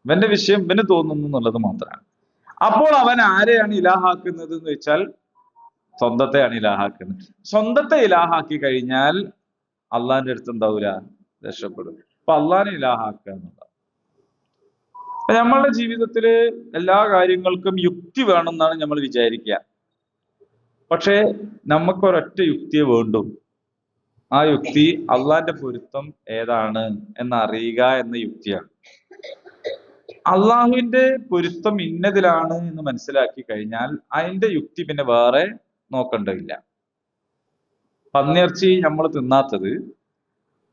A: ഇവന്റെ വിഷയം ഇവന് തോന്നുന്നു എന്നുള്ളത് മാത്രമാണ്. അപ്പോൾ അവൻ ആരെയാണ് ഇലാഹാക്കുന്നത് എന്ന് വെച്ചാൽ സ്വന്തത്തെയാണ് ഇലാഹാക്കുന്നത്. സ്വന്തത്തെ ഇലാഹാക്കി കഴിഞ്ഞാൽ അള്ളാഹിന്റെ അടുത്ത് എന്താവൂല, രക്ഷപ്പെടും. അപ്പൊ അള്ളാഹിനെ ഇലാഹാക്കുക എന്നുള്ളത്. നമ്മളുടെ ജീവിതത്തില് എല്ലാ കാര്യങ്ങൾക്കും യുക്തി വേണമെന്നാണ് നമ്മൾ വിചാരിക്കുക. പക്ഷേ നമുക്കൊരൊറ്റ യുക്തിയെ വേണ്ടു. ആ യുക്തി അള്ളാഹിന്റെ പൊരുത്തം ഏതാണ് എന്നറിയുക എന്ന യുക്തിയാണ്. അള്ളാഹുവിന്റെ പൊരുത്തം ഇന്നതിലാണ് എന്ന് മനസ്സിലാക്കി കഴിഞ്ഞാൽ അതിന്റെ യുക്തി പിന്നെ വേറെ നോക്കേണ്ടതില്ല. പന്നിയിറച്ചി നമ്മൾ തിന്നാത്തത്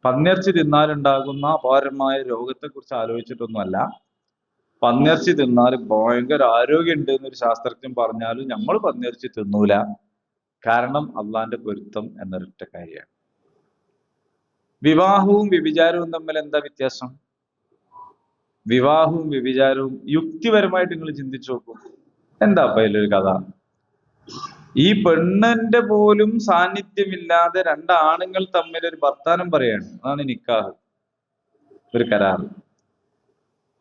A: പന്നിയിറച്ചി തിന്നാലുണ്ടാകുന്ന അപാരമായ രോഗത്തെ കുറിച്ച് ആലോചിച്ചിട്ടൊന്നുമല്ല. പന്നിയിറച്ചി തിന്നാൽ ഭയങ്കര ആരോഗ്യമുണ്ട് എന്നൊരു ശാസ്ത്രജ്ഞൻ പറഞ്ഞാലും നമ്മൾ പന്നിയിറച്ചി തിന്നൂല. കാരണം അള്ളാന്റെ പൊരുത്തം എന്നൊരൊറ്റ കാര്യമാണ്. വിവാഹവും വ്യഭിചാരവും തമ്മിൽ എന്താ വ്യത്യാസം? വിവാഹവും വ്യഭിചാരവും യുക്തിപരമായിട്ട് നിങ്ങൾ ചിന്തിച്ചു നോക്കൂ. എന്താ അപ്പൊ അതിലൊരു കഥ? ഈ പെണ്ണിന്റെ പോലും സാന്നിധ്യമില്ലാതെ രണ്ടാണുങ്ങൾ തമ്മിൽ ഒരു വർത്താനം പറയാണ്. അതാണ് നിക്കാഹ്, ഒരു കരാറ്.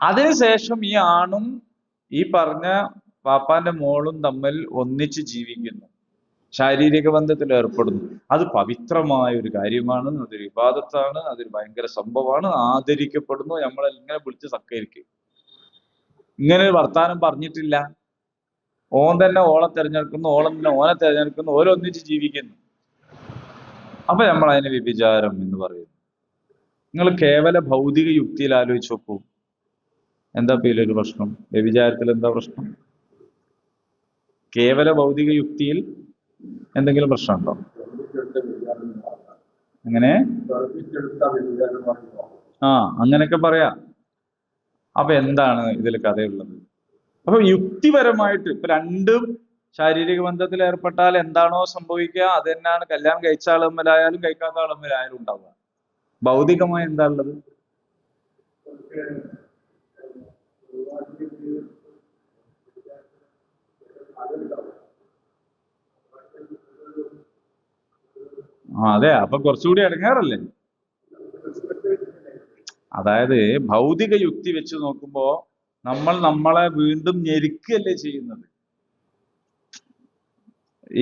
A: അതിനുശേഷം ഈ ആണും ഈ പറഞ്ഞ പാപ്പാന്റെ മോളും തമ്മിൽ ഒന്നിച്ച് ജീവിക്കുന്നു, ശാരീരിക ബന്ധത്തിൽ ഏർപ്പെടുന്നു. അത് പവിത്രമായ ഒരു കാര്യമാണ്, അതൊരു ഇബാദത്താണ്, അതൊരു ഭയങ്കര സംഭവമാണ്, ആദരിക്കപ്പെടുന്നു. നമ്മളെങ്ങനെ വിളിച്ച് സൽക്കരിക്കും. ഇങ്ങനെ ഒരു വർത്താനം പറഞ്ഞിട്ടില്ല. ഓൻ തന്നെ ഓളെ തിരഞ്ഞെടുക്കുന്നു, ഓളം തന്നെ ഓനെ തിരഞ്ഞെടുക്കുന്നു, ഓരോന്നിച്ച് ജീവിക്കുന്നു. അപ്പൊ നമ്മൾ അതിന് വ്യഭിചാരം എന്ന് പറയുന്നു. നിങ്ങൾ കേവല ഭൗതിക യുക്തിയിൽ ആലോചിച്ച് നോക്കൂ. എന്താ പേലൊരു പ്രശ്നം? വ്യഭിചാരത്തിൽ എന്താ പ്രശ്നം? കേവല ഭൗതിക യുക്തിയിൽ എന്തെങ്കിലും പ്രശ്നമുണ്ടോ? അങ്ങനെ അങ്ങനെയൊക്കെ പറയാം. അപ്പൊ എന്താണ് ഇതിൽ കഥയുള്ളത്? അപ്പൊ യുക്തിപരമായിട്ട് ഇപ്പൊ രണ്ടും ശാരീരിക ബന്ധത്തിൽ ഏർപ്പെട്ടാൽ എന്താണോ സംഭവിക്കുക അത് തന്നെയാണ് കല്യാണം കഴിച്ച ആളുമ്മലായാലും കഴിക്കാത്ത ആളുമ്മലായാലും ഉണ്ടാവുക. ഭൗതികമായി എന്താ ഉള്ളത്? അതെ, അപ്പൊ കുറച്ചുകൂടി ഇടങ്ങേറല്ലേ? അതായത് ഭൗതിക യുക്തി വെച്ച് നോക്കുമ്പോ നമ്മളെ വീണ്ടും ഞെരുക്കല്ലേ ചെയ്യുന്നത്.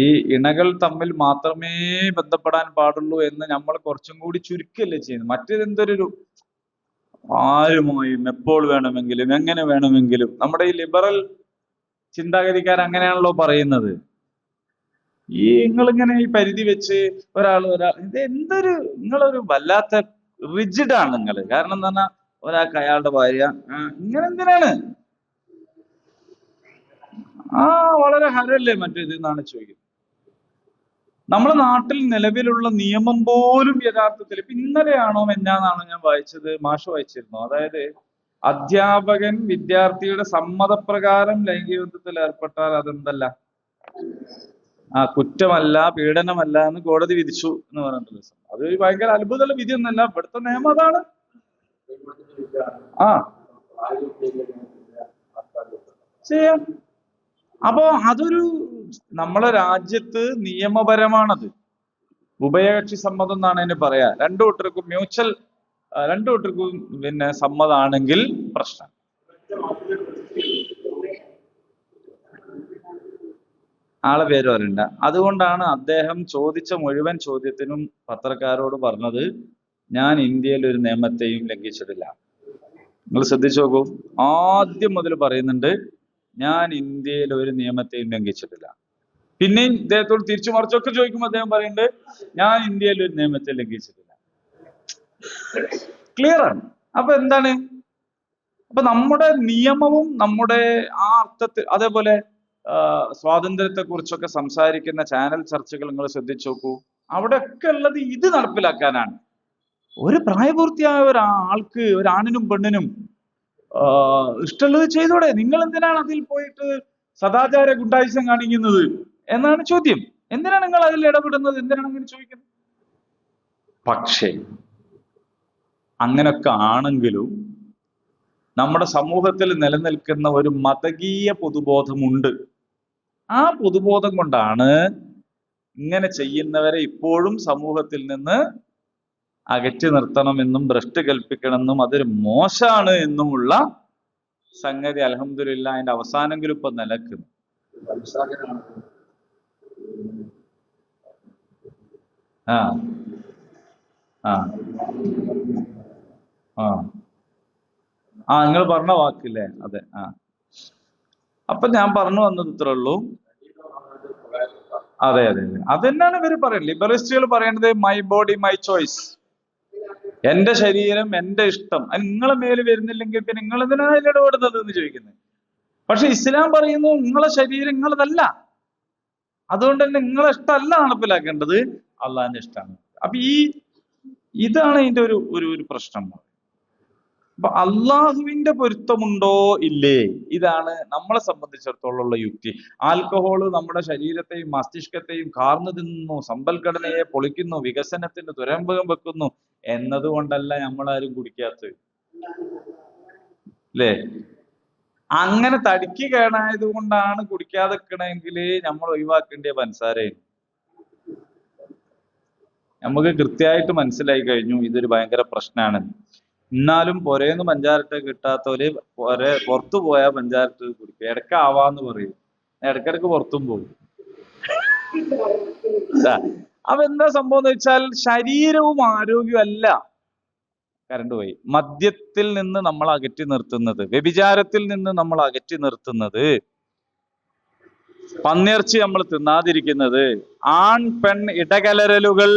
A: ഈ ഇണകൾ തമ്മിൽ മാത്രമേ ബന്ധപ്പെടാൻ പാടുള്ളൂ എന്ന് നമ്മൾ കുറച്ചും കൂടി ചുരുക്കല്ലേ ചെയ്യുന്നത്. മറ്റേതെന്തൊരു ആരുമായും എപ്പോൾ വേണമെങ്കിലും എങ്ങനെ വേണമെങ്കിലും. നമ്മുടെ ഈ ലിബറൽ ചിന്താഗതിക്കാർ അങ്ങനെയാണല്ലോ പറയുന്നത്. ഈ നിങ്ങളിങ്ങനെ ഈ പരിധി വെച്ച് ഒരാൾ ഇത് എന്തൊരു നിങ്ങളൊരു വല്ലാത്ത റിജിഡാണ് നിങ്ങൾ. കാരണം എന്താ പറഞ്ഞാൽ ഒരാൾക്ക് അയാളുടെ ഭാര്യ ഇങ്ങനെ എന്തിനാണ്? വളരെ ഹരല്ലേ മറ്റേത് എന്നാണ് ചോദിക്കുന്നത്. നമ്മുടെ നാട്ടിൽ നിലവിലുള്ള നിയമം പോലും യഥാർത്ഥത്തിൽ ഇപ്പൊ ഇന്നലെയാണോ എന്നാണോ ഞാൻ വായിച്ചത്, മാഷ് വായിച്ചിരുന്നു. അതായത് അധ്യാപകൻ വിദ്യാർത്ഥിയുടെ സമ്മതപ്രകാരം ലൈംഗിക ബന്ധത്തിൽ ഏർപ്പെട്ടാൽ അതെന്തല്ല, കുറ്റമല്ല, പീഡനമല്ല എന്ന് കോടതി വിധിച്ചു എന്ന് പറഞ്ഞിട്ടുള്ള. അത് ഭയങ്കര അത്ഭുതമുള്ള വിധി ഒന്നല്ല, ഇവിടുത്തെ നിയമം അതാണ്. ചെയ്യാം. അപ്പോ അതൊരു നമ്മളെ രാജ്യത്ത് നിയമപരമാണത്. ഉഭയകക്ഷി സമ്മതം എന്നാണ് അതിന് പറയാ. രണ്ടു കൂട്ടർക്കും രണ്ടു കൂട്ടർക്കും പിന്നെ സമ്മതാണെങ്കിൽ പ്രശ്നം. ആളെ പേര് പറയണ്ട. അതുകൊണ്ടാണ് അദ്ദേഹം ചോദിച്ച മുഴുവൻ ചോദ്യത്തിനും പത്രക്കാരോട് പറഞ്ഞത്, ഞാൻ ഇന്ത്യയിൽ ഒരു നിയമത്തെയും ലംഘിച്ചിട്ടില്ല. നിങ്ങൾ ശ്രദ്ധിച്ചു നോക്കൂ. ആദ്യം മുതൽ പറയുന്നുണ്ട്, ഞാൻ ഇന്ത്യയിൽ ഒരു നിയമത്തെയും ലംഘിച്ചിട്ടില്ല. പിന്നെയും ഇദ്ദേഹത്തോട് തിരിച്ചു മറിച്ചൊക്കെ ചോദിക്കുമ്പോൾ അദ്ദേഹം പറയുന്നുണ്ട്, ഞാൻ ഇന്ത്യയിൽ ഒരു നിയമത്തെ ലംഘിച്ചിട്ടില്ല. ക്ലിയർ ആണ്. അപ്പൊ എന്താണ്? അപ്പൊ നമ്മുടെ നിയമവും നമ്മുടെ ആ അർത്ഥത്തിൽ, അതേപോലെ സ്വാതന്ത്ര്യത്തെ കുറിച്ചൊക്കെ സംസാരിക്കുന്ന ചാനൽ ചർച്ചകൾ നിങ്ങൾ ശ്രദ്ധിച്ചു നോക്കൂ. അവിടെയൊക്കെ ഉള്ളത് ഇത് നടപ്പിലാക്കാനാണ്. ഒരു പ്രായപൂർത്തിയായ ഒരാൾക്ക്, ഒരാണിനും പെണ്ണിനും ഇഷ്ടമുള്ളത് ചെയ്തോടെ. നിങ്ങൾ എന്തിനാണ് അതിൽ പോയിട്ട് സദാചാര ഗുണ്ടായുസം കാണിക്കുന്നത് എന്നാണ് ചോദ്യം. എന്തിനാണ് നിങ്ങൾ അതിൽ ഇടപെടുന്നത്? എന്തിനാണ് അങ്ങനെ ചോദിക്കുന്നത്? പക്ഷേ അങ്ങനൊക്കെ ആണെങ്കിലും നമ്മുടെ സമൂഹത്തിൽ നിലനിൽക്കുന്ന ഒരു മതകീയ പൊതുബോധമുണ്ട്. ആ പൊതുബോധം കൊണ്ടാണ് ഇങ്ങനെ ചെയ്യുന്നവരെ ഇപ്പോഴും സമൂഹത്തിൽ നിന്ന് അകറ്റി നിർത്തണമെന്നും ഭ്രഷ്ട് കൽപ്പിക്കണമെന്നും അതൊരു മോശമാണ് എന്നുമുള്ള സംഗതി അൽഹംദുലില്ലാ അതിന്റെ അവസാനെങ്കിലും ഇപ്പൊ നിലക്കുന്നു. നിങ്ങൾ പറഞ്ഞ വാക്കില്ലേ? അതെ. അപ്പൊ ഞാൻ പറഞ്ഞു വന്നത് ഇത്രേ ഉള്ളൂ. അതെ. അത് തന്നെയാണ് ഇവര് പറയുന്നത്. ലിബറലിസ്റ്റുകൾ പറയേണ്ടത് മൈ ബോഡി മൈ ചോയ്സ്. എന്റെ ശരീരം, എന്റെ ഇഷ്ടം, അത് നിങ്ങളെ മേല് വരുന്നില്ലെങ്കിൽ പിന്നെ നിങ്ങൾ എന്തിനാണ് അതിൽ ഇടപെടുന്നത് എന്ന് ചോദിക്കുന്നത്. പക്ഷെ ഇസ്ലാം പറയുന്നു നിങ്ങളെ ശരീരം നിങ്ങളതല്ല, അതുകൊണ്ട് തന്നെ നിങ്ങളെ ഇഷ്ടമല്ല നടപ്പിലാക്കേണ്ടത്, അള്ളാഹിന്റെ ഇഷ്ടമാണ്. അപ്പൊ ഇതാണ് ഇതിന്റെ ഒരു പ്രശ്നം. അപ്പൊ അള്ളാഹുവിന്റെ പൊരുത്തമുണ്ടോ ഇല്ലേ, ഇതാണ് നമ്മളെ സംബന്ധിച്ചിടത്തോളം ഉള്ള യുക്തി. ആൽക്കഹോള് നമ്മുടെ ശരീരത്തെയും മസ്തിഷ്കത്തെയും കാർന്നു തിന്നുന്നു, സമ്പൽഘടനയെ പൊളിക്കുന്നു, വികസനത്തിന് തുരമ്പകം വെക്കുന്നു എന്നതുകൊണ്ടല്ല നമ്മളാരും കുടിക്കാത്തത്, അല്ലേ? അങ്ങനെ തടിക്ക് കേടായത് കൊണ്ടാണ് കുടിക്കാതെ നിൽക്കണമെങ്കിൽ നമ്മൾ ഒഴിവാക്കേണ്ടിയ പഞ്ചസാരയും. നമുക്ക് കൃത്യമായിട്ട് മനസ്സിലായി കഴിഞ്ഞു ഇതൊരു ഭയങ്കര പ്രശ്നമാണ്. എന്നാലും പൊരേന്ന് പഞ്ചാരട്ട് കിട്ടാത്തവര് പുറത്തു പോയാൽ പഞ്ചാരട്ട് കുടിക്കും. ഇടയ്ക്കാവാന്ന് പറയും, ഇടയ്ക്കിടയ്ക്ക് പുറത്തും പോകും. അപ്പൊ എന്താ സംഭവം എന്ന് വെച്ചാൽ ശരീരവും ആരോഗ്യവും അല്ല കരണ്ട് പോയി മദ്യത്തിൽ നിന്ന് നമ്മൾ അകറ്റി നിർത്തുന്നത്, വ്യഭിചാരത്തിൽ നിന്ന് നമ്മൾ അകറ്റി നിർത്തുന്നത്, പന്നിയിറച്ചി നമ്മൾ തിന്നാതിരിക്കുന്നത്, ആൺ പെൺ ഇടകലരലുകൾ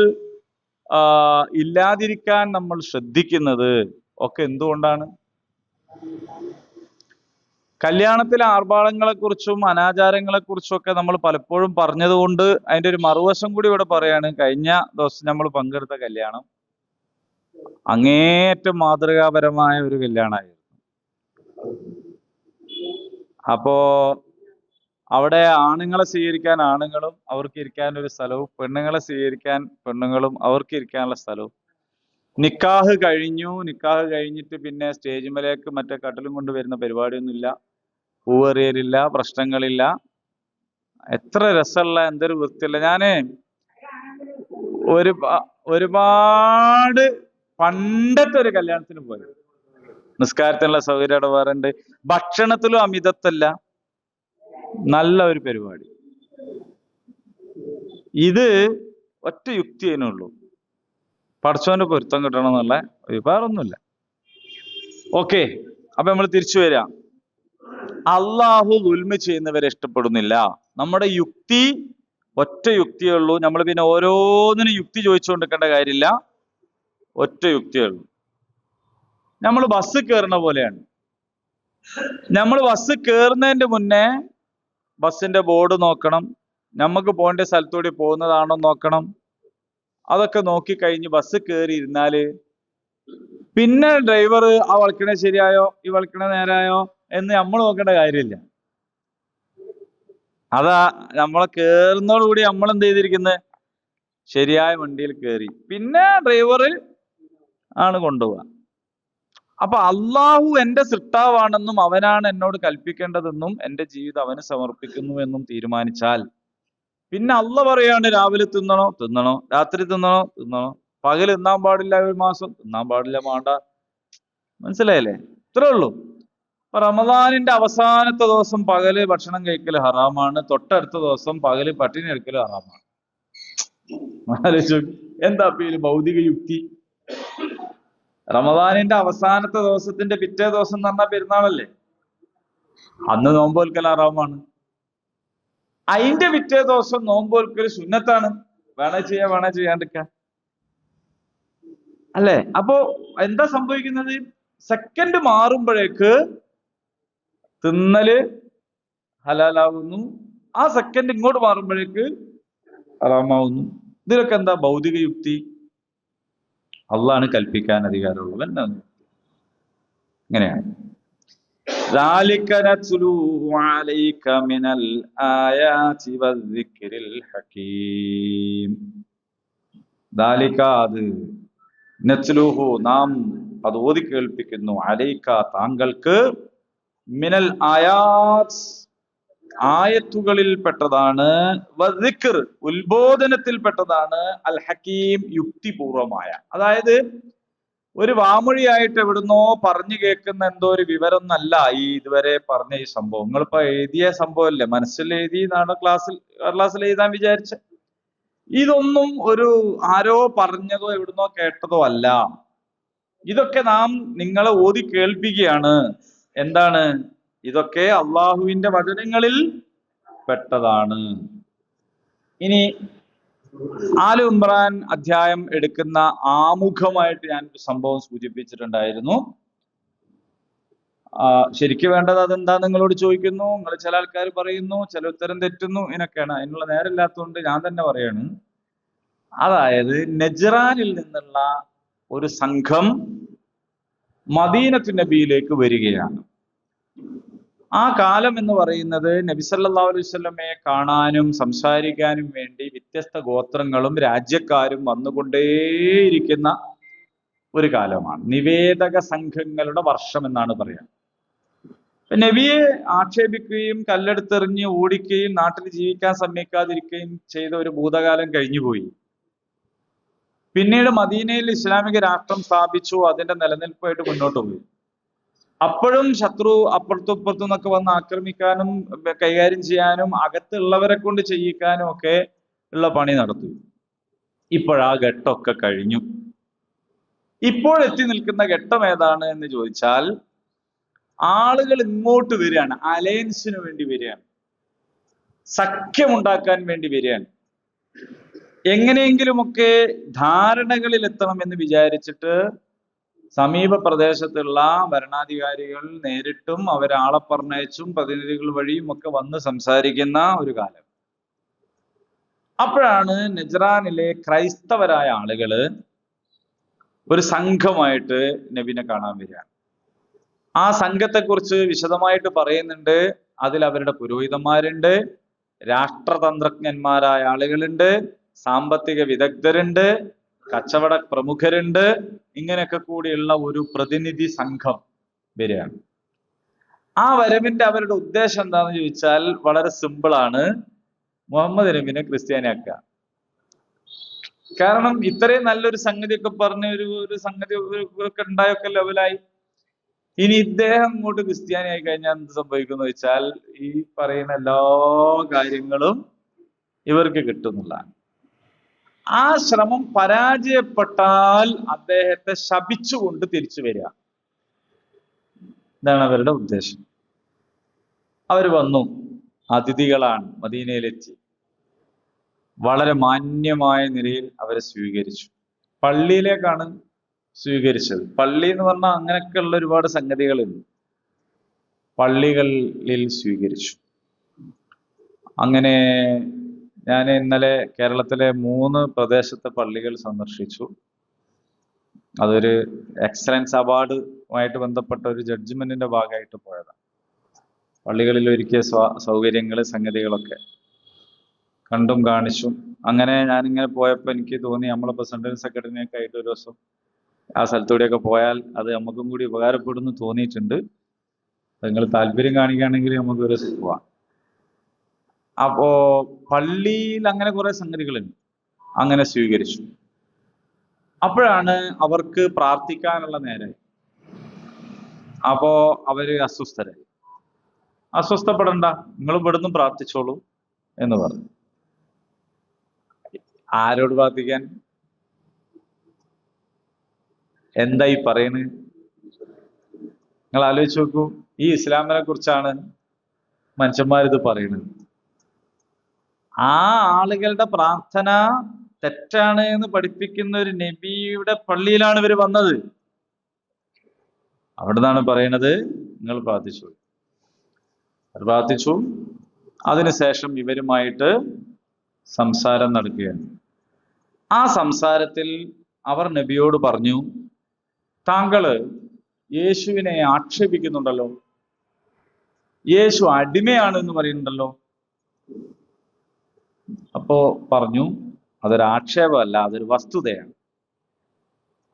A: ഇല്ലാതിരിക്കാൻ നമ്മൾ ശ്രദ്ധിക്കുന്നത് ഒക്കെ എന്തുകൊണ്ടാണ്? കല്യാണത്തിലെ ആർഭാടങ്ങളെ കുറിച്ചും അനാചാരങ്ങളെ കുറിച്ചും ഒക്കെ നമ്മൾ പലപ്പോഴും പറഞ്ഞതുകൊണ്ട് അതിന്റെ ഒരു മറുവശം കൂടി ഇവിടെ പറയാണ്. കഴിഞ്ഞ ദിവസം നമ്മൾ പങ്കെടുത്ത കല്യാണം അങ്ങേയറ്റം മാതൃകാപരമായ ഒരു കല്യാണമായിരുന്നു. അപ്പോ അവിടെ ആണുങ്ങളെ സ്വീകരിക്കാൻ ആണുങ്ങളും അവർക്ക് ഇരിക്കാൻ ഒരു സ്ഥലവും, പെണ്ണുങ്ങളെ സ്വീകരിക്കാൻ പെണ്ണുങ്ങളും അവർക്ക് ഇരിക്കാനുള്ള സ്ഥലവും. നിക്കാഹ് കഴിഞ്ഞു. നിക്കാഹ് കഴിഞ്ഞിട്ട് പിന്നെ സ്റ്റേജിമേലേക്ക് മറ്റേ കട്ടിലും കൊണ്ട് വരുന്ന പരിപാടിയൊന്നുമില്ല, പൂവെറിയലില്ല, പ്രശ്നങ്ങളില്ല. എത്ര രസമുള്ള, എന്തൊരു വൃത്തിയല്ല. ഞാന് ഒരുപാട് പണ്ടത്തെ ഒരു കല്യാണത്തിന് പോയി. നിസ്കാരത്തിനുള്ള സൗകര്യം അവിടെ വേറെ ഉണ്ട്, ഭക്ഷണത്തിലും അമിതത്തല്ല, നല്ല ഒരു പരിപാടി. ഇത് ഒറ്റ യുക്തി അതിനുള്ളൂ, പടച്ചോന്റെ പൊരുത്തം കിട്ടണം എന്നുള്ള വേറൊന്നുമില്ല. ഓക്കെ, അപ്പൊ നമ്മൾ തിരിച്ചു വരാം. അള്ളാഹു ദുൽമ ചെയ്യുന്നവരെ ഇഷ്ടപ്പെടുന്നില്ല. നമ്മുടെ യുക്തി ഒറ്റ യുക്തിയേ ഉള്ളൂ. നമ്മൾ പിന്നെ ഓരോന്നിനും യുക്തി ചോദിച്ചുകൊണ്ടിരിക്കേണ്ട കാര്യമില്ല, ഒറ്റ യുക്തിയേ ഉള്ളൂ. നമ്മൾ ബസ് കയറുന്ന പോലെയാണ്. നമ്മൾ ബസ് കയറുന്നതിന്റെ മുന്നേ ബസ്സിന്റെ ബോർഡ് നോക്കണം, നമുക്ക് പോകേണ്ട സ്ഥലത്തൂടെ പോകുന്നതാണോ നോക്കണം. അതൊക്കെ നോക്കിക്കഴിഞ്ഞ് ബസ് കയറി ഇരുന്നാല് പിന്നെ ഡ്രൈവർ ആ വളക്കണേ ശരിയായോ ഈ വളക്കണേ നേരായോ എന്ന് നമ്മൾ നോക്കേണ്ട കാര്യമില്ല. അതാ നമ്മളെ കയറുന്നതോടുകൂടി നമ്മൾ എന്ത് ചെയ്തിരിക്കുന്നത്, ശരിയായ വണ്ടിയിൽ കയറി, പിന്നെ ഡ്രൈവർ ആണ് കൊണ്ടുപോവുക. അപ്പൊ അള്ളാഹു എന്റെ സൃഷ്ടാവാണെന്നും അവനാണ് എന്നോട് കൽപ്പിക്കേണ്ടതെന്നും എന്റെ ജീവിതം അവന് സമർപ്പിക്കുന്നു എന്നും തീരുമാനിച്ചാൽ പിന്നെ അള്ള പറയാണ് രാവിലെ തിന്നണോ, രാത്രി തിന്നണോ, പകൽ തിന്നാൻ പാടില്ല, ഒരു മാസം തിന്നാൻ പാടില്ല, വേണ്ട. മനസ്സിലായില്ലേ? ഇത്രേ ഉള്ളൂ. റമദാനിന്റെ അവസാനത്തെ ദിവസം പകല് ഭക്ഷണം കഴിക്കൽ ഹറാമാണ്, തൊട്ടടുത്ത ദിവസം പകല് പട്ടിണി എടുക്കൽ ഹറാമാണ്. ആലോചിച്ചു, എന്താ പേര് ഭൗതിക യുക്തി? റമദാനിന്റെ അവസാനത്തെ ദിവസത്തിന്റെ പിറ്റേ ദിവസം എന്ന് പറഞ്ഞാൽ പെരുന്നാളല്ലേ, അന്ന് നോമ്പോൽക്കൽ ഹറാമാണ്. അതിന്റെ പിറ്റേ ദിവസം നോമ്പോൽക്കൽ സുന്നത്താണ്, വേണേ ചെയ്യാണ്ടിരിക്കാൻ, അല്ലേ? അപ്പോ എന്താ സംഭവിക്കുന്നത്? സെക്കൻഡ് മാറുമ്പോഴേക്ക് തിന്നല് ഹലാലാവുന്നു, ആ സെക്കൻഡ് ഇങ്ങോട്ട് മാറുമ്പോഴേക്ക് ഹറാമാവുന്നു. ഇതിലൊക്കെ എന്താ ഭൗതിക യുക്തി? അള്ളാണ് കൽപ്പിക്കാൻ അധികാരമുള്ളവൻ. ഇങ്ങനെയാണ്. ذلك نتلوه عليك من الآيات والذكر الحكيم. ذلك അത് നത്ലൂഹു നാം അത് ഓതി കേൾപ്പിക്കുന്നു, അലൈക താങ്കൾക്ക്, മിനൽ ആയാത്ത് ആയത്തുകളിൽ പെട്ടതാണ്, വസിക്ർ ഉത്ബോധനത്തിൽ പെട്ടതാണ്, അൽ ഹക്കീം യുക്തിപൂർവമായ. അതായത് ഒരു വാമൊഴിയായിട്ട് എവിടുന്നോ പറഞ്ഞു കേൾക്കുന്ന എന്തോ ഒരു വിവരം എന്നല്ല ഈ ഇതുവരെ പറഞ്ഞ ഈ സംഭവം. നിങ്ങളിപ്പോ എഴുതിയ സംഭവമല്ലേ, മനസ്സിൽ എഴുതി നാളെ ക്ലാസ്സിൽ എഴുതാൻ വിചാരിച്ച ഇതൊന്നും ഒരു ആരോ പറഞ്ഞതോ എവിടുന്നോ കേട്ടതോ അല്ല. ഇതൊക്കെ നാം നിങ്ങളെ ഓതി കേൾപ്പിക്കുകയാണ്. എന്താണ്? ഇതൊക്കെ അള്ളാഹുവിന്റെ വചനങ്ങളിൽ പെട്ടതാണ്. ഇനി ആലു ഇമ്രാൻ അധ്യായം എടുക്കുന്ന ആമുഖമായിട്ട് ഞാൻ ഒരു സംഭവം സൂചിപ്പിച്ചിട്ടുണ്ടായിരുന്നു. ശരിക്കും വേണ്ടത് അതെന്താ നിങ്ങളോട് ചോദിക്കുന്നു. നിങ്ങൾ ചില ആൾക്കാർ പറയുന്നു, ചില ഉത്തരം തെറ്റുന്നു, ഇതിനൊക്കെയാണ്. അതിനുള്ള നേരമില്ലാത്തതുകൊണ്ട് ഞാൻ തന്നെ പറയാണ്. അതായത് നജ്റാനിൽ നിന്നുള്ള ഒരു സംഘം മദീനത്തു നബിയിലേക്ക് വരികയാണ്. ആ കാലം എന്ന് പറയുന്നത് നബി സല്ലല്ലാഹു അലൈഹി വസല്ലമയെ കാണാനും സംസാരിക്കാനും വേണ്ടി വ്യത്യസ്ത ഗോത്രങ്ങളും രാജ്യക്കാരും വന്നുകൊണ്ടേയിരിക്കുന്ന ഒരു കാലമാണ്. നിവേദക സംഘങ്ങളുടെ വർഷം എന്നാണ് പറയുക. നബിയെ ആക്ഷേപിക്കുകയും കല്ലെടുത്തെറിഞ്ഞ് ഓടിക്കുകയും നാട്ടിൽ ജീവിക്കാൻ സമ്മതിക്കാതിരിക്കുകയും ചെയ്ത ഒരു ഭൂതകാലം കഴിഞ്ഞുപോയി. പിന്നീട് മദീനയിൽ ഇസ്ലാമിക രാഷ്ട്രം സ്ഥാപിച്ചു. അതിന്റെ നിലനിൽപ്പായിട്ട് മുന്നോട്ട് പോയി. അപ്പോഴും ശത്രു അപ്പുറത്തും ഇപ്പുറത്തും നിന്നൊക്കെ വന്ന് ആക്രമിക്കാനും കൈകാര്യം ചെയ്യാനും അകത്തുള്ളവരെ കൊണ്ട് ചെയ്യിക്കാനും ഒക്കെ ഉള്ള പണി നടത്തി. ഇപ്പോഴാ ഘട്ടമൊക്കെ കഴിഞ്ഞു. ഇപ്പോൾ എത്തി നിൽക്കുന്ന ഘട്ടം ഏതാണ് എന്ന് ചോദിച്ചാൽ, ആളുകൾ ഇങ്ങോട്ട് വരികയാണ്, അലയൻസിന് വേണ്ടി വരികയാണ്, സഖ്യമുണ്ടാക്കാൻ വേണ്ടി വരികയാണ്. എങ്ങനെയെങ്കിലുമൊക്കെ ധാരണകളിൽ എത്തണം എന്ന് വിചാരിച്ചിട്ട് സമീപ പ്രദേശത്തുള്ള ഭരണാധികാരികൾ നേരിട്ടും അവരാളെ പറഞ്ഞയച്ചും പ്രതിനിധികൾ വഴിയും ഒക്കെ വന്ന് സംസാരിക്കുന്ന ഒരു കാലം. അപ്പോഴാണ് നജ്റാനിലെ ക്രൈസ്തവരായ ആളുകള് ഒരു സംഘമായിട്ട് നബിനെ കാണാൻ വരികയാണ്. ആ സംഘത്തെക്കുറിച്ച് വിശദമായിട്ട് പറയുന്നുണ്ട്. അതിൽ അവരുടെ പുരോഹിതന്മാരുണ്ട്, രാഷ്ട്രതന്ത്രജ്ഞന്മാരായ ആളുകളുണ്ട്, സാമ്പത്തിക വിദഗ്ധരുണ്ട്, കച്ചവട പ്രമുഖരുണ്ട്. ഇങ്ങനെയൊക്കെ കൂടിയുള്ള ഒരു പ്രതിനിധി സംഘം വരികയാണ്. ആ വരവിന്റെ അവരുടെ ഉദ്ദേശം എന്താണെന്ന് ചോദിച്ചാൽ വളരെ സിമ്പിളാണ്. മുഹമ്മദ് നബിനെ ക്രിസ്ത്യാനിയാക്കുക. കാരണം ഇത്രയും നല്ലൊരു സംഗതിയൊക്കെ പറഞ്ഞ ഒരു സംഗതി ഒക്കെ ഉണ്ടായൊക്കെ ലെവലായി. ഇനി ഇദ്ദേഹം ഇങ്ങോട്ട് ക്രിസ്ത്യാനിയായി കഴിഞ്ഞാൽ എന്ത് സംഭവിക്കുന്നു വെച്ചാൽ, ഈ പറയുന്ന എല്ലാ കാര്യങ്ങളും ഇവർക്ക് കിട്ടുന്നുള്ളതാണ്. ആ ശ്രമം പരാജയപ്പെട്ടാൽ അദ്ദേഹത്തെ ശപിച്ചുകൊണ്ട് തിരിച്ചു വരിക, ഇതാണ് അവരുടെ ഉദ്ദേശം. അവർ വന്നു, അതിഥികളാണ്, മദീനയിലെത്തി. വളരെ മാന്യമായ നിലയിൽ അവരെ സ്വീകരിച്ചു. പള്ളിയിലേക്കാണ് സ്വീകരിച്ചത്. പള്ളി എന്ന് പറഞ്ഞാൽ അങ്ങനെയൊക്കെയുള്ള ഒരുപാട് സംഗതികളുണ്ട്. പള്ളികളിൽ സ്വീകരിച്ചു. അങ്ങനെ ഞാൻ ഇന്നലെ കേരളത്തിലെ 3 പ്രദേശത്തെ പള്ളികൾ സന്ദർശിച്ചു. അതൊരു എക്സലൻസ് അവാർഡുമായിട്ട് ബന്ധപ്പെട്ട ഒരു ജഡ്ജ്മെന്റിന്റെ ഭാഗമായിട്ട് പോയതാണ്. പള്ളികളിൽ ഒരുക്കിയ സൗകര്യങ്ങൾ, സംഗതികളൊക്കെ കണ്ടും കാണിച്ചും. അങ്ങനെ ഞാനിങ്ങനെ പോയപ്പോൾ എനിക്ക് തോന്നി, നമ്മളെ പ്രസിഡന്റും സെക്രട്ടറിനെയൊക്കെ ആയിട്ട് ഒരു ദിവസം ആ സ്ഥലത്തൂടെയൊക്കെ പോയാൽ അത് നമുക്കും കൂടി ഉപകാരപ്പെടുന്നു തോന്നിയിട്ടുണ്ട്. നിങ്ങൾ താല്പര്യം കാണിക്കുകയാണെങ്കിൽ നമുക്ക് ഒരു ദിവസം പോവാം. അപ്പോ പള്ളിയിൽ അങ്ങനെ കുറെ സംഗതികളുണ്ട്. അങ്ങനെ സ്വീകരിച്ചു. അപ്പോഴാണ് അവർക്ക് പ്രാർത്ഥിക്കാനുള്ള നേരം. അപ്പോ അവര് അസ്വസ്ഥരായി. അസ്വസ്ഥപ്പെടണ്ട, നിങ്ങൾ ഇവിടുന്ന് പ്രാർത്ഥിച്ചോളൂ എന്ന് പറഞ്ഞു. ആരോട് പ്രാർത്ഥിക്കാൻ? എന്താ ഈ പറയുന്നത്? നിങ്ങൾ ആലോചിച്ച് നോക്കൂ. ഈ ഇസ്ലാമിനെ കുറിച്ചാണ് മനുഷ്യന്മാരിത് പറയുന്നത്. ആ ആളുകളുടെ പ്രാർത്ഥന തെറ്റാണ് എന്ന് പഠിപ്പിക്കുന്ന ഒരു നബിയുടെ പള്ളിയിലാണ് ഇവർ വന്നത്. അവിടെ നിന്നാണ് പറയുന്നത്, നിങ്ങൾ പ്രാർത്ഥിച്ചു. പ്രാർത്ഥിച്ചു. അതിനുശേഷം ഇവരുമായിട്ട് സംസാരം നടക്കുകയാണ്. ആ സംസാരത്തിൽ അവർ നബിയോട് പറഞ്ഞു, താങ്കള് യേശുവിനെ ആക്ഷേപിക്കുന്നുണ്ടല്ലോ, യേശു അടിമയാണ് എന്ന് പറയുന്നുണ്ടല്ലോ. അപ്പോ പറഞ്ഞു, അതൊരു ആക്ഷേപമല്ല, അതൊരു വസ്തുതയാണ്.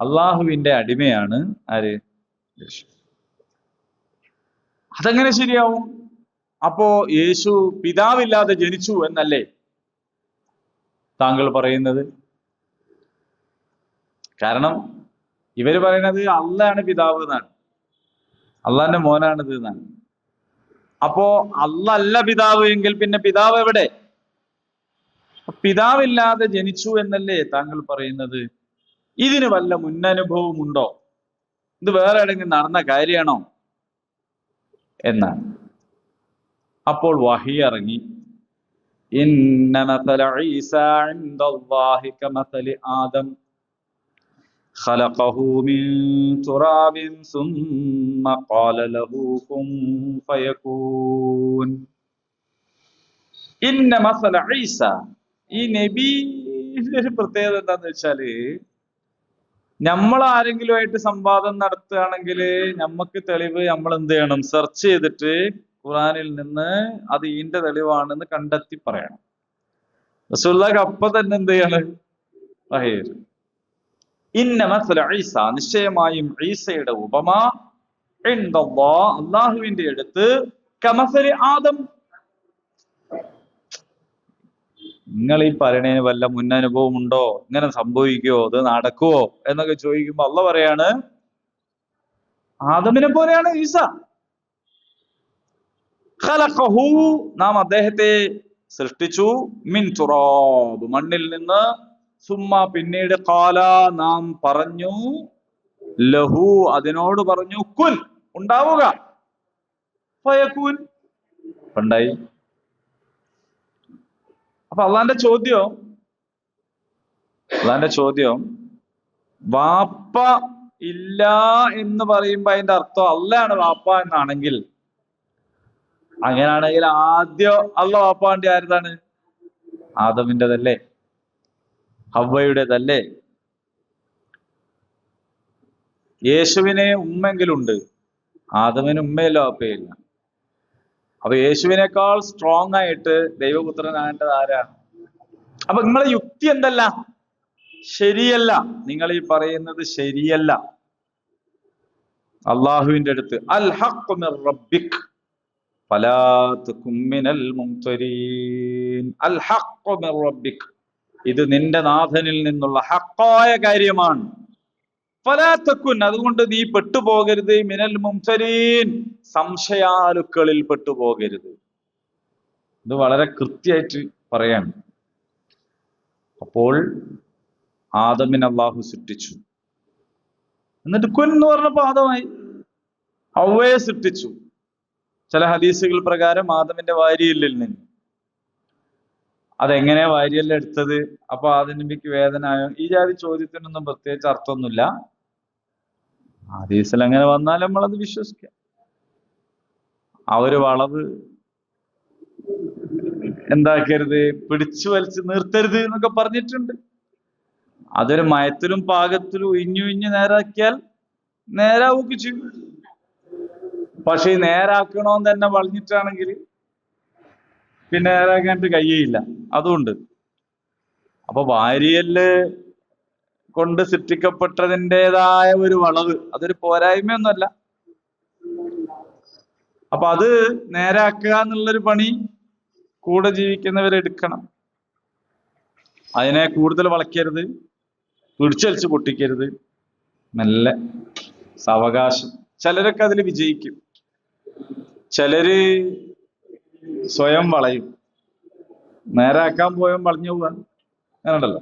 A: അള്ളാഹുവിന്റെ അടിമയാണ് ആര്? യേശു. അതെങ്ങനെ ശരിയാവും? അപ്പോ യേശു പിതാവില്ലാതെ ജനിച്ചു എന്നല്ലേ താങ്കൾ പറയുന്നത്? കാരണം ഇവര് പറയുന്നത് അള്ളാണ് പിതാവ് എന്നാണ്, അള്ളാന്റെ മോനാണിത് എന്നാണ്. അപ്പോ അല്ല പിതാവ് എങ്കിൽ പിന്നെ പിതാവ് എവിടെ? പിതാവില്ലാതെ ജനിച്ചു എന്നല്ലേ താങ്കൾ പറയുന്നത്? ഇതിന് വല്ല മുന്നനുഭവം ഉണ്ടോ? ഇത് വേറെ എവിടെയെങ്കിലും നടന്ന കാര്യമാണോ എന്നാണ്. അപ്പോൾ വഹി ഇറങ്ങി. ഇന്ന മസല ഈസ ഇൻദല്ലാഹി കമസലി ആദം ഖലഖഹു മിൻ തുറാബിൻ സുമ്മ ഖാല ലഹു കുൻ ഫയകൂൻ. ഇന്ന മസല ഈസ, ഈ നബിയുടെ ഒരു പ്രത്യേകത എന്താന്ന് വെച്ചാല്, നമ്മൾ ആരെങ്കിലുമായിട്ട് സംവാദം നടത്തുകയാണെങ്കിൽ നമുക്ക് തെളിവ് നമ്മൾ എന്ത് ചെയ്യണം? സെർച്ച് ചെയ്തിട്ട് ഖുറാനിൽ നിന്ന് അത് ഈന്റെ തെളിവാണെന്ന് കണ്ടെത്തി പറയണം. റസൂലുള്ളാഹിക്ക് അപ്പൊ തന്നെ എന്ത് ചെയ്യാണ്? ഇന്ന മസല ഈസ, നിശ്ചയമായും ഈസയുടെ ഉപമ ഇൻദല്ലാഹ്, അല്ലാഹുവിന്റെ അടുത്ത്, കമസലി ആദം, നിങ്ങൾ ഈ പറയണതിന് വല്ല മുന്നനുഭവം ഉണ്ടോ? ഇങ്ങനെ സംഭവിക്കുവോ? ഇത് നടക്കുവോ എന്നൊക്കെ ചോദിക്കുമ്പോ അള്ളാഹ് പറയാണ്, ആദമിനെ പോലെയാണ് ഈസ. ഖലഖഹു, നാം അദ്ദേഹത്തെ സൃഷ്ടിച്ചു, മിൻ തുറാബ്, മണ്ണിൽ നിന്ന്, സുമ്മ, പിന്നീട്, ഖാല, നാം പറഞ്ഞു, ലഹു, അതിനോട് പറഞ്ഞു, കുൻ, ഉണ്ടാവുക, ഫയകൂൻ, ഉണ്ടായി. അപ്പൊ അള്ളാന്റെ ചോദ്യം വാപ്പ ഇല്ല എന്ന് പറയുമ്പോ അതിന്റെ അർത്ഥം അള്ളയാണ് വാപ്പ എന്നാണെങ്കിൽ, അങ്ങനെയാണെങ്കിൽ ആദ്യം അള്ള വാപ്പാന്റെ ആരുതാണ്? ആദമിൻ്റെതല്ലേ, ഹവ്വയുടേതല്ലേ? യേശുവിനെ ഉമ്മെങ്കിലുണ്ട്, ആദമിന് ഉമ്മയല്ല വാപ്പയില്ല. അപ്പൊ യേശുവിനേക്കാൾ സ്ട്രോങ് ആയിട്ട് ദൈവപുത്രനാകേണ്ടത് ആരാണ്? അപ്പൊ നിങ്ങളെ യുക്തി എന്തല്ല? ശരിയല്ല. നിങ്ങൾ ഈ പറയുന്നത് ശരിയല്ല. അള്ളാഹുവിന്റെ അടുത്ത് അൽ ഹഖ് മിർ റബ്ബിക് ഫലാ തകും മിനൽ മുംതരീൻ. അൽ ഹഖ് മിർ റബ്ബിക്, ഇത് നിന്റെ നാഥനിൽ നിന്നുള്ള ഹഖായ കാര്യമാണ്. ഫലാ തകുൻ, അതുകൊണ്ട് നീ പെട്ടുപോകരുത്, മിനൽ മുംതരീൻ, സംശയാലുക്കളിൽ പെട്ടുപോകരുത്. ഇത് വളരെ കൃത്യമായിട്ട് പറയാണ്. അപ്പോൾ ആദമിനെ അള്ളാഹു സൃഷ്ടിച്ചു, എന്നിട്ട് കുൻ എന്ന് പറഞ്ഞപ്പോ ആദമായി. ഹവ്വയെ സൃഷ്ടിച്ചു. ചില ഹദീസുകൾ പ്രകാരം ആദമിന്റെ വാരിയല്ലിൽ നിന്ന്. അതെങ്ങനെ വാരിയല്ല എടുത്തത്? അപ്പൊ ആദമിക്ക് വേദനയോ? ഈ ജാതി ചോദ്യത്തിനൊന്നും പ്രത്യേകിച്ച് അർത്ഥമൊന്നുമില്ല. ഹദീസിൽ അങ്ങനെ വന്നാൽ നമ്മളത് വിശ്വസിക്കാം. ആ ഒരു വളവ് എന്താക്കരുത്, പിടിച്ചു വലിച്ച് നിർത്തരുത് എന്നൊക്കെ പറഞ്ഞിട്ടുണ്ട്. അതൊരു മയത്തിലും പാകത്തിലും ഉയിഞ്ഞു നേരാക്കിയാൽ നേരാവുക ചെയ്യും. പക്ഷെ നേരാക്കണോന്ന് തന്നെ വളഞ്ഞിട്ടാണെങ്കിൽ പിന്നെ നേരാക്കാണ്ട് കഴിയയില്ല. അതുകൊണ്ട് അപ്പൊ വാരിയല് കൊണ്ട് സൃഷ്ടിക്കപ്പെട്ടതിൻ്റെതായ ഒരു വളവ്, അതൊരു പോരായ്മയൊന്നുമല്ല. അപ്പൊ അത് നേരാക്കുക എന്നുള്ളൊരു പണി കൂടെ ജീവിക്കുന്നവരെടുക്കണം. അതിനെ കൂടുതൽ വളയ്ക്കരുത്, പിടിച്ചലിച്ച് പൊട്ടിക്കരുത്. നല്ല സാവകാശം. ചിലരൊക്കെ അതിൽ വിജയിക്കും, ചിലര് സ്വയം വളയും. നേരാക്കാൻ പോയാൽ വളഞ്ഞു പോവാൻ അങ്ങനെയുണ്ടല്ലോ.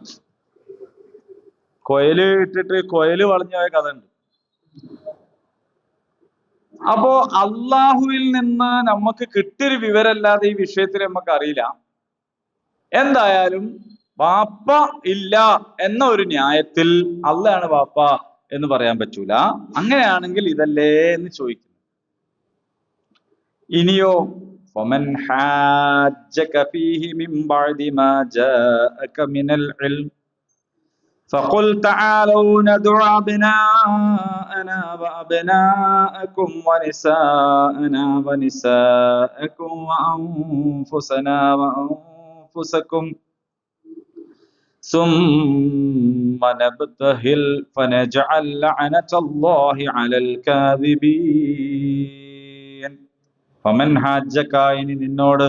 A: കൊയല് ഇട്ടിട്ട് കൊയല് വളഞ്ഞു പോയ കഥ ഉണ്ട്. അപ്പോ അള്ളാഹുവിൽ നിന്ന് നമുക്ക് കിട്ടിയൊരു വിവരമല്ലാതെ ഈ വിഷയത്തിൽ നമുക്ക് അറിയില്ല. എന്തായാലും വാപ്പ ഇല്ല എന്ന ഒരു ന്യായത്തിൽ അള്ളയാണ് വാപ്പ എന്ന് പറയാൻ പറ്റൂല. അങ്ങനെയാണെങ്കിൽ ഇതല്ലേ എന്ന് ചോദിക്കുന്നു. ഇനിയോ فمن حاجك فيه من بعد ما جاءك من العلم فقل تعالوا ندع أبناءنا وأبناءكم ونساءنا ونساءكم وأنفسنا وأنفسكم ثم نبتهل فنجعل لعنة الله على الكاذبين. ഫമൻ ഹാജക, ഇനി നിന്നോട്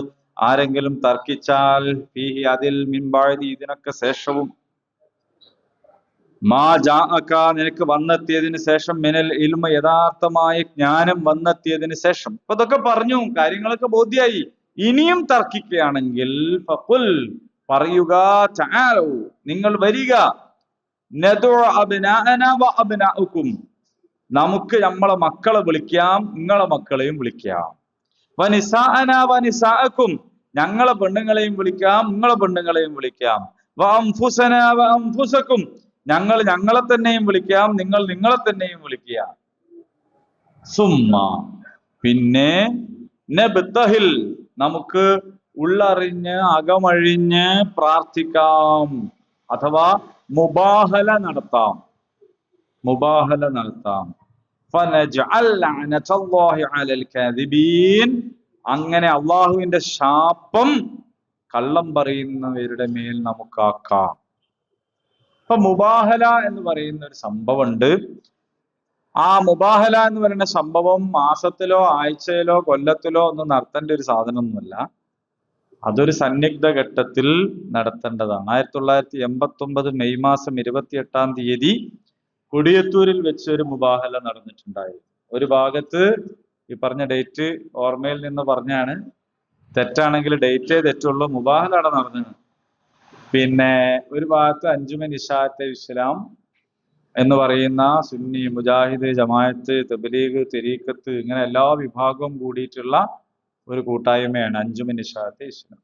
A: ആരെങ്കിലും തർക്കിച്ചാൽ, ഫീഹി, അതിൽ, മിൻ ബഅദി, ഇതിനൊക്കെ ശേഷവും, മാ ജാഅക, നിനക്ക് വന്നെത്തിയതിന് ശേഷം, മിനൽ ഇൽമ, യഥാർത്ഥമായ ജ്ഞാനം വന്നെത്തിയതിന് ശേഷം. അപ്പൊ ഇതൊക്കെ പറഞ്ഞു, കാര്യങ്ങളൊക്കെ ബോധ്യായി. ഇനിയും തർക്കിക്കുകയാണെങ്കിൽ ഫഖുൽ, പറയുക, തആലൂ, നിങ്ങൾ വരിക, നദഉ അബ്നാഅനാ വ അബ്നാഉകും, നമുക്ക് നമ്മളെ മക്കളെ വിളിക്കാം, നിങ്ങളെ മക്കളെയും വിളിക്കാം, വനിസാഅനാ വനിസാഅകും, ഞങ്ങളെ പെണ്ണുങ്ങളെയും വിളിക്കാം, നിങ്ങളെ പെണ്ണുങ്ങളെയും വിളിക്കാം. അംഫുസക്കും, ഞങ്ങൾ ഞങ്ങളെ തന്നെയും വിളിക്കാം, നിങ്ങൾ നിങ്ങളെ തന്നെയും വിളിക്കുക. സുമ്മ, പിന്നെ നബ്തഹിൽ, നമുക്ക് ഉള്ളറിഞ്ഞ് അകമഴിഞ്ഞ് പ്രാർത്ഥിക്കാം, അഥവാ മുബാഹല നടത്താം. മുബാഹല നടത്താം. ഫനജ്അൽ ലഅനതല്ലാഹി അലൽ കാദിബീൻ, അങ്ങനെ അള്ളാഹുവിന്റെ ശാപം കള്ളം പറയുന്നവരുടെ മേൽ നമുക്കാക്കാം. അപ്പൊ മുബാഹല എന്ന് പറയുന്ന ഒരു സംഭവമുണ്ട്. ആ മുബാഹല എന്ന് പറയുന്ന സംഭവം മാസത്തിലോ ആഴ്ചയിലോ കൊല്ലത്തിലോ ഒന്നും നടത്തേണ്ട ഒരു സാധനമൊന്നുമല്ല. അതൊരു സന്നിഗ്ധ ഘട്ടത്തിൽ നടത്തേണ്ടതാണ്. 1989 മെയ് മാസം 28 കൊടിയത്തൂരിൽ വെച്ച് ഒരു മുബാഹല നടന്നിട്ടുണ്ടായിരുന്നു. ഒരു ഭാഗത്ത് ഈ പറഞ്ഞ ഡേറ്റ് ഓർമ്മയിൽ നിന്ന് പറഞ്ഞാണ്, തെറ്റാണെങ്കിൽ ഡേറ്റേ തെറ്റുള്ളൂ. മുബാഹല അവിടെ നടന്നത്. പിന്നെ ഒരു ഭാഗത്ത് അഞ്ജുമൻ ഇശാഅത്തെ ഇസ്ലാം എന്ന് പറയുന്ന സുന്നി, മുജാഹിദ്, ജമാഅത്ത്, തബ്ലീഗ്, തെരീഖത്ത്, ഇങ്ങനെ എല്ലാ വിഭാഗവും കൂടിയിട്ടുള്ള ഒരു കൂട്ടായ്മയാണ് അഞ്ജുമൻ ഇശാഅത്തെ ഇസ്ലാം.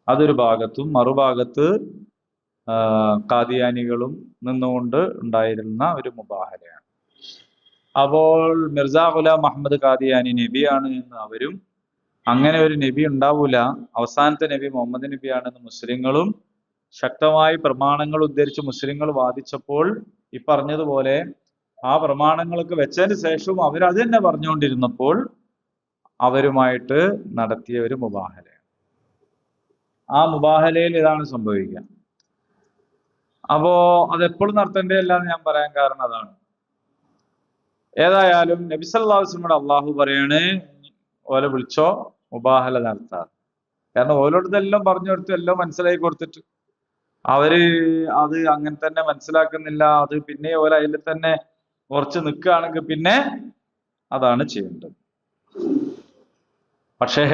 A: അതൊരു ഭാഗത്തും, മറുഭാഗത്ത് ഖാദിയാനികളും നിന്നുകൊണ്ട് ഉണ്ടായിരുന്ന ഒരു മുബാഹലയാണ്. അപ്പോൾ മിർസ ഗുലാം മുഹമ്മദ് ഖാദിയാനി നബിയാണ് എന്ന് അവരും, അങ്ങനെ ഒരു നബി ഉണ്ടാവൂല, അവസാനത്തെ നബി മുഹമ്മദ് നബിയാണെന്ന് മുസ്ലിങ്ങളും ശക്തമായി പ്രമാണങ്ങൾ ഉദ്ധരിച്ച് മുസ്ലിങ്ങൾ വാദിച്ചപ്പോൾ ഈ പറഞ്ഞതുപോലെ ആ പ്രമാണങ്ങളൊക്കെ വെച്ചതിന് ശേഷവും അവരത് തന്നെ പറഞ്ഞുകൊണ്ടിരുന്നപ്പോൾ അവരുമായിട്ട് നടത്തിയ ഒരു മുബാഹലയാണ്. ആ മുബാഹലയിൽ ഇതാണ് സംഭവിക്കുക. അപ്പോ അതെപ്പോഴും നടത്തേണ്ടതല്ല എന്ന് ഞാൻ പറയാൻ കാരണം അതാണ്. ഏതായാലും നബി സല്ലല്ലാഹു അലൈഹി വസല്ലം അള്ളാഹു പറയാണ്, ഓലെ വിളിച്ചോ, മുബാഹല നടത്താം. കാരണം ഓലോടതെല്ലാം പറഞ്ഞു കൊടുത്തു, എല്ലാം മനസ്സിലാക്കി കൊടുത്തിട്ട് അവര് അത് അങ്ങനെ തന്നെ മനസ്സിലാക്കുന്നില്ല. അത് പിന്നെ ഓല അതിൽ തന്നെ കുറച്ച് നിൽക്കുകയാണെങ്കിൽ പിന്നെ അതാണ് ചെയ്യേണ്ടത്. പക്ഷേ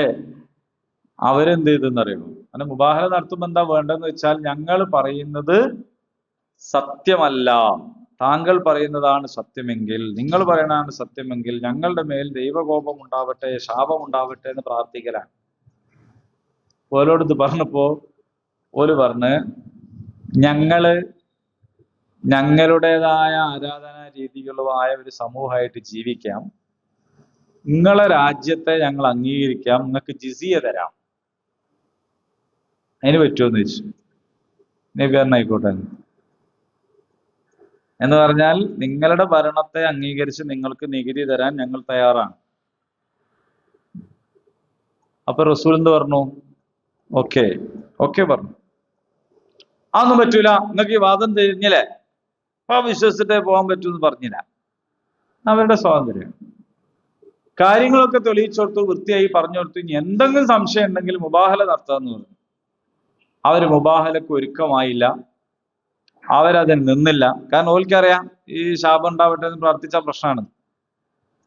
A: അവരെന്ത് ചെയ്തെന്നറിയുമോ? അങ്ങനെ മുബാഹല നടത്തുമ്പോൾ എന്താ വേണ്ടതെന്ന് വെച്ചാൽ, ഞങ്ങൾ പറയുന്നത് സത്യമല്ല, താങ്കൾ പറയുന്നതാണ് സത്യമെങ്കിൽ, നിങ്ങൾ പറയുന്നതാണ് സത്യമെങ്കിൽ ഞങ്ങളുടെ മേൽ ദൈവകോപം ഉണ്ടാവട്ടെ, ശാപം ഉണ്ടാവട്ടെ എന്ന് പ്രാർത്ഥിക്കലാണ്. ഓലോട് ഇത് പറഞ്ഞപ്പോ ഓല് പറഞ്ഞ്, ഞങ്ങളുടേതായ ആരാധനാ രീതികളുമായ ഒരു സമൂഹമായിട്ട് ജീവിക്കാം, നിങ്ങളെ രാജ്യത്തെ ഞങ്ങൾ അംഗീകരിക്കാം, നിങ്ങൾക്ക് ജിസിയ തരാം, അതിന് പറ്റുമോന്ന് ചോദിച്ചു. നബി ആയിക്കോട്ടെ എന്ന് പറഞ്ഞാൽ, നിങ്ങളുടെ ഭരണത്തെ അംഗീകരിച്ച് നിങ്ങൾക്ക് നികുതി തരാൻ ഞങ്ങൾ തയ്യാറാണ്. അപ്പൊ റസൂൽ എന്ത് പറഞ്ഞു? ഓക്കെ പറഞ്ഞു. അതൊന്നും പറ്റൂല, നിങ്ങൾക്ക് ഈ വാദം തിരിഞ്ഞില്ലേ, അപ്പൊ വിശ്വസിച്ചിട്ടേ പോകാൻ പറ്റൂന്ന് പറഞ്ഞില്ല. അവരുടെ സ്വാതന്ത്ര്യം. കാര്യങ്ങളൊക്കെ തെളിയിച്ചോർത്തു, വൃത്തിയായി പറഞ്ഞു കൊടുത്തു. ഇനി എന്തെങ്കിലും സംശയം ഉണ്ടെങ്കിൽ മുബാഹല നടത്താന്ന് പറഞ്ഞു. അവര് മുബാഹലക്ക് ഒരുക്കമായില്ല, അവരതിന് നിന്നില്ല. കാരണം ഓൽക്കറിയാം ഈ ശാപം ഉണ്ടാവട്ടെ എന്ന് പ്രാർത്ഥിച്ച പ്രശ്നമാണ്.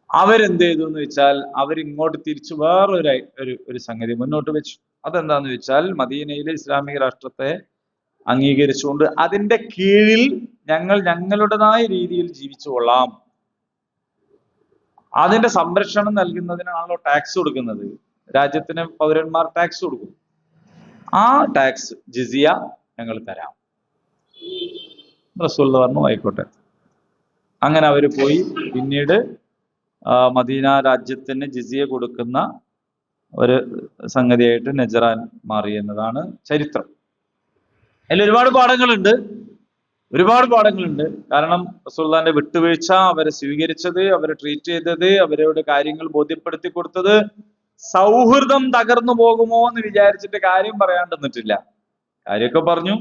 A: അവരെന്ത് ചെയ്തു എന്ന് വെച്ചാൽ, അവരിങ്ങോട്ട് തിരിച്ചു വേറൊരു സംഗതി മുന്നോട്ട് വെച്ചു. അതെന്താന്ന് വെച്ചാൽ, മദീനയിലെ ഇസ്ലാമിക രാഷ്ട്രത്തെ അംഗീകരിച്ചുകൊണ്ട് അതിന്റെ കീഴിൽ ഞങ്ങൾ ഞങ്ങളുടേതായ രീതിയിൽ ജീവിച്ചു കൊള്ളാം. അതിന്റെ സംരക്ഷണം നൽകുന്നതിനാണല്ലോ ടാക്സ് കൊടുക്കുന്നത്. രാജ്യത്തിന് പൗരന്മാർ ടാക്സ് കൊടുക്കും. ആ ടാക്സ് ജിസിയ ഞങ്ങൾ തരാം. റസൂൽ പറഞ്ഞു ആയിക്കോട്ടെ. അങ്ങനെ അവര് പോയി. പിന്നീട് മദീന രാജ്യത്തിന് ജിസിയ കൊടുക്കുന്ന ഒരു സംഗതിയായിട്ട് നജറാൻ മാറി എന്നതാണ് ചരിത്രം. അതിൽ ഒരുപാട് പാഠങ്ങളുണ്ട്. കാരണം റസൂലുള്ളാഹിന്റെ വിട്ടുവീഴ്ച, അവരെ സ്വീകരിച്ചത്, അവരെ ട്രീറ്റ് ചെയ്തത്, അവരോട് കാര്യങ്ങൾ ബോധ്യപ്പെടുത്തി കൊടുത്തത്, സൗഹൃദം തകർന്നു പോകുമോ എന്ന് വിചാരിച്ചിട്ട് കാര്യം പറയാണ്ടിരുന്നിട്ടില്ല. കാര്യമൊക്കെ പറഞ്ഞു,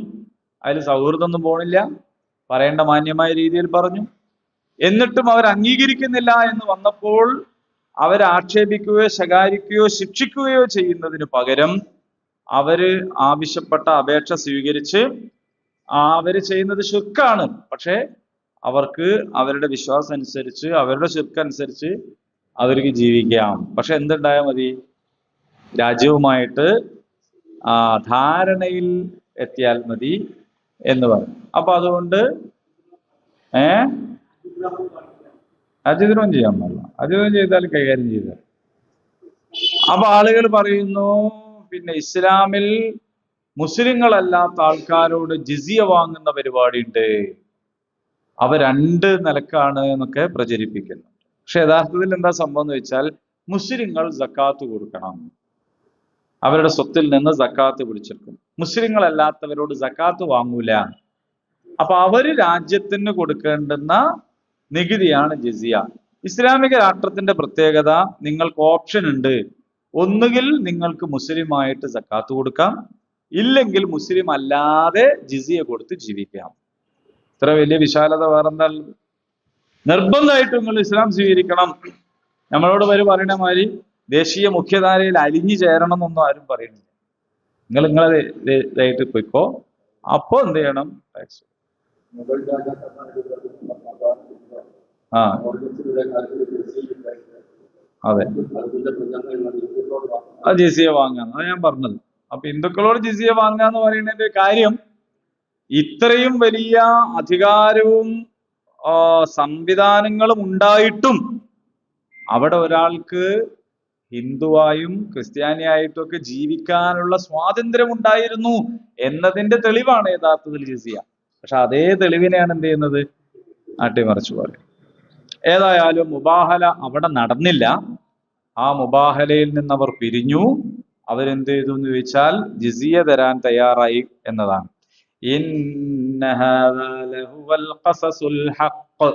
A: അതിൽ സൗഹൃദം ഒന്നും പോണില്ല, പറയേണ്ട മാന്യമായ രീതിയിൽ പറഞ്ഞു. എന്നിട്ടും അവർ അംഗീകരിക്കുന്നില്ല എന്ന് വന്നപ്പോൾ അവരെ ആക്ഷേപിക്കുകയോ ശകാരിക്കുകയോ ശിക്ഷിക്കുകയോ ചെയ്യുന്നതിന് പകരം അവര് ആവശ്യപ്പെട്ട അപേക്ഷ സ്വീകരിച്ച്, അവര് ചെയ്യുന്നത് ശിർക്കാണ്, പക്ഷെ അവർക്ക് അവരുടെ വിശ്വാസം അനുസരിച്ച്, അവരുടെ ശിർക്ക് അവർക്ക് ജീവിക്കാം. പക്ഷെ എന്തുണ്ടായാൽ മതി? രാജ്യവുമായിട്ട് ധാരണയിൽ എത്തിയാൽ മതി എന്ന് പറഞ്ഞു. അപ്പൊ അതുകൊണ്ട് അജിദ്രോം ചെയ്യാൻ പാടില്ല. അജിദ്രോം ചെയ്താൽ കൈകാര്യം ചെയ്താൽ. അപ്പൊ ആളുകൾ പറയുന്നു, പിന്നെ ഇസ്ലാമിൽ മുസ്ലിങ്ങളല്ലാത്ത ആൾക്കാരോട് ജിസിയ വാങ്ങുന്ന പരിപാടി ഉണ്ട്, അവ രണ്ട് നിലക്കാണ് എന്നൊക്കെ പ്രചരിപ്പിക്കുന്നു. പക്ഷെ യഥാർത്ഥത്തിൽ എന്താ സംഭവം എന്ന് വെച്ചാൽ മുസ്ലിങ്ങൾ സക്കാത്ത് കൊടുക്കണം, അവരുടെ സ്വത്തിൽ നിന്ന് സക്കാത്ത് പിടിച്ചെടുക്കും. മുസ്ലിങ്ങളല്ലാത്തവരോട് സക്കാത്ത് വാങ്ങൂല. അപ്പൊ അവര് രാജ്യത്തിന് കൊടുക്കേണ്ടുന്ന നികുതിയാണ് ജിസിയ. ഇസ്ലാമിക രാഷ്ട്രത്തിന്റെ പ്രത്യേകത, നിങ്ങൾക്ക് ഓപ്ഷൻ ഉണ്ട്. ഒന്നുകിൽ നിങ്ങൾക്ക് മുസ്ലിമായിട്ട് സക്കാത്ത് കൊടുക്കാം, ഇല്ലെങ്കിൽ മുസ്ലിം അല്ലാതെ ജിസിയ കൊടുത്ത് ജീവിക്കാം. ഇത്ര വലിയ വിശാലത വേറെന്താ? നിർബന്ധമായിട്ട് നിങ്ങൾ ഇസ്ലാം സ്വീകരിക്കണം. നമ്മളോട് പറയുന്ന മാതിരി ദേശീയ മുഖ്യധാരയിൽ അലിഞ്ഞു ചേരണം എന്നൊന്നും ആരും പറയുന്നില്ല. നിങ്ങളെ ഇതായിട്ട് പോയിക്കോ. അപ്പോ എന്ത് ചെയ്യണം? ആ അതെ, ആ ജിസിയ വാങ്ങാന്ന് അതാ ഞാൻ പറഞ്ഞത്. അപ്പൊ ഹിന്ദുക്കളോട് ജിസിയ വാങ്ങാന്ന് പറയുന്നതിന്റെ കാര്യം, ഇത്രയും വലിയ അധികാരവും സംവിധാനങ്ങളും ഉണ്ടായിട്ടും അവിടെ ഒരാൾക്ക് ഹിന്ദുവായും ക്രിസ്ത്യാനിയായിട്ടും ഒക്കെ ജീവിക്കാനുള്ള സ്വാതന്ത്ര്യം ഉണ്ടായിരുന്നു എന്നതിന്റെ തെളിവാണ് യഥാർത്ഥത്തിൽ ജിസിയ. പക്ഷെ അതേ തെളിവിനെയാണ് എന്ത് ചെയ്യുന്നത്? അട്ടിമറിച്ചു പറയും. ഏതായാലും മുബാഹല അവിടെ നടന്നില്ല. ആ മുബാഹലയിൽ നിന്ന് അവർ പിരിഞ്ഞു. അവരെന്ത് ചെയ്തു എന്ന് ചോദിച്ചാൽ ജിസിയ തരാൻ തയ്യാറായി എന്നതാണ്. ഇന്ന ഹാദാ ലഹുവൽ ഖസസുൽ ഹഖ്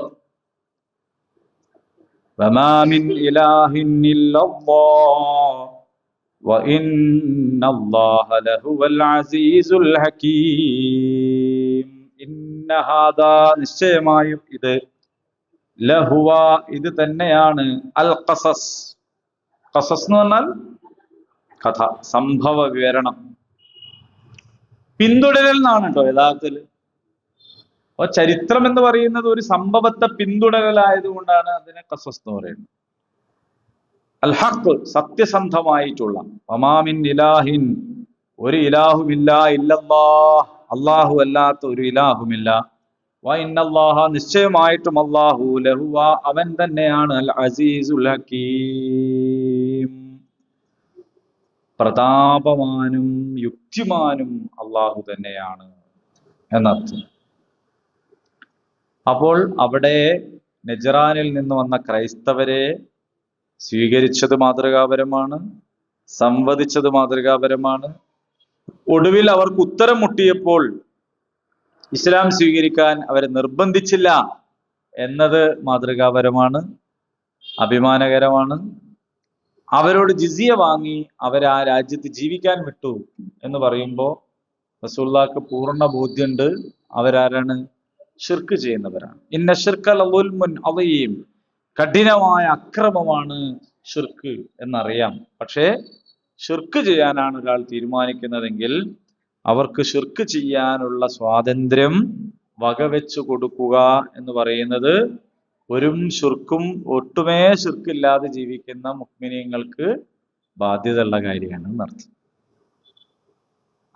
A: വമാ മിൻ ഇലാഹിൻ ഇല്ലല്ലാഹ് വഇന്നല്ലാഹ ലഹുവൽ അസീസുൽ ഹകീം. ഇന്ന ഹാദാ, നിശ്ചയമായും ഇത്, ലഹുവ, ഇത് തന്നെയാണ്, അൽ ഖസസ്. ഖസസ് എന്ന് പറഞ്ഞാൽ കഥ, സംഭവ വിവരണം, പിന്തുടരൽ എന്നാണ് കേട്ടോ യഥാർത്ഥത്തിൽ. അപ്പൊ ചരിത്രം എന്ന് പറയുന്നത് ഒരു സംഭവത്തെ പിന്തുടരലായതുകൊണ്ടാണ് അതിനെ ഖസസ് എന്ന് പറയുന്നത്. അൽ ഹഖ്, സത്യസന്ധമായിട്ടുള്ള. വമാമിൻ ഇലാഹിൻ, ഒരു ഇലാഹുമില്ല, ഇല്ലല്ലാഹ്, അല്ലാഹു അല്ലാത്ത ഒരു ഇലാഹുമില്ല. വഇന്നല്ലാഹ, നിശ്ചയമായിട്ടും അല്ലാഹു, ലഹുവ, അവൻ തന്നെയാണ്, അൽ അസീസുൽ ഹകീം, പ്രതാപവാനും യുക്തിമാനും അല്ലാഹു തന്നെയാണ് എന്നർത്ഥം. അപ്പോൾ അവിടെ നജ്റാനിൽ നിന്ന് വന്ന ക്രൈസ്തവരെ സ്വീകരിച്ചത് മാതൃകാപരമാണ്, സംവദിച്ചത് മാതൃകാപരമാണ്. ഒടുവിൽ അവർക്ക് ഉത്തരം മുട്ടിയപ്പോൾ ഇസ്ലാം സ്വീകരിക്കാൻ അവരെ നിർബന്ധിച്ചില്ല എന്നത് മാതൃകാപരമാണ്, അഭിമാനകരമാണ്. അവരോട് ജിസിയ വാങ്ങി അവരെ ആ രാജ്യത്ത് ജീവിക്കാൻ വിട്ടു എന്ന് പറയുമ്പോൾ റസൂലുള്ളാഹിക്ക് പൂർണ്ണ ബോധ്യമുണ്ട് അവരാരാണ്? ഷിർക്ക് ചെയ്യുന്നവരാണ്. ഇന്ന ശിർക ലദുൽമുൻ അദീം, കഠിനമായ അക്രമമാണ് ഷിർക്ക് എന്നറിയാം. പക്ഷേ ഷിർക്ക് ചെയ്യാനാണ് ഒരാൾ തീരുമാനിക്കുന്നതെങ്കിൽ അവർക്ക് ഷിർക്ക് ചെയ്യാനുള്ള സ്വാതന്ത്ര്യം വകവെച്ചു കൊടുക്കുക എന്ന് പറയുന്നത് ഒരു ഷിർക്കും ഒട്ടുമേ ഷിർക്കില്ലാതെ ജീവിക്കുന്ന മുഅ്മിനീങ്ങൾക്ക് ബാധ്യതയുള്ള കാര്യമാണ് എന്നർത്ഥം.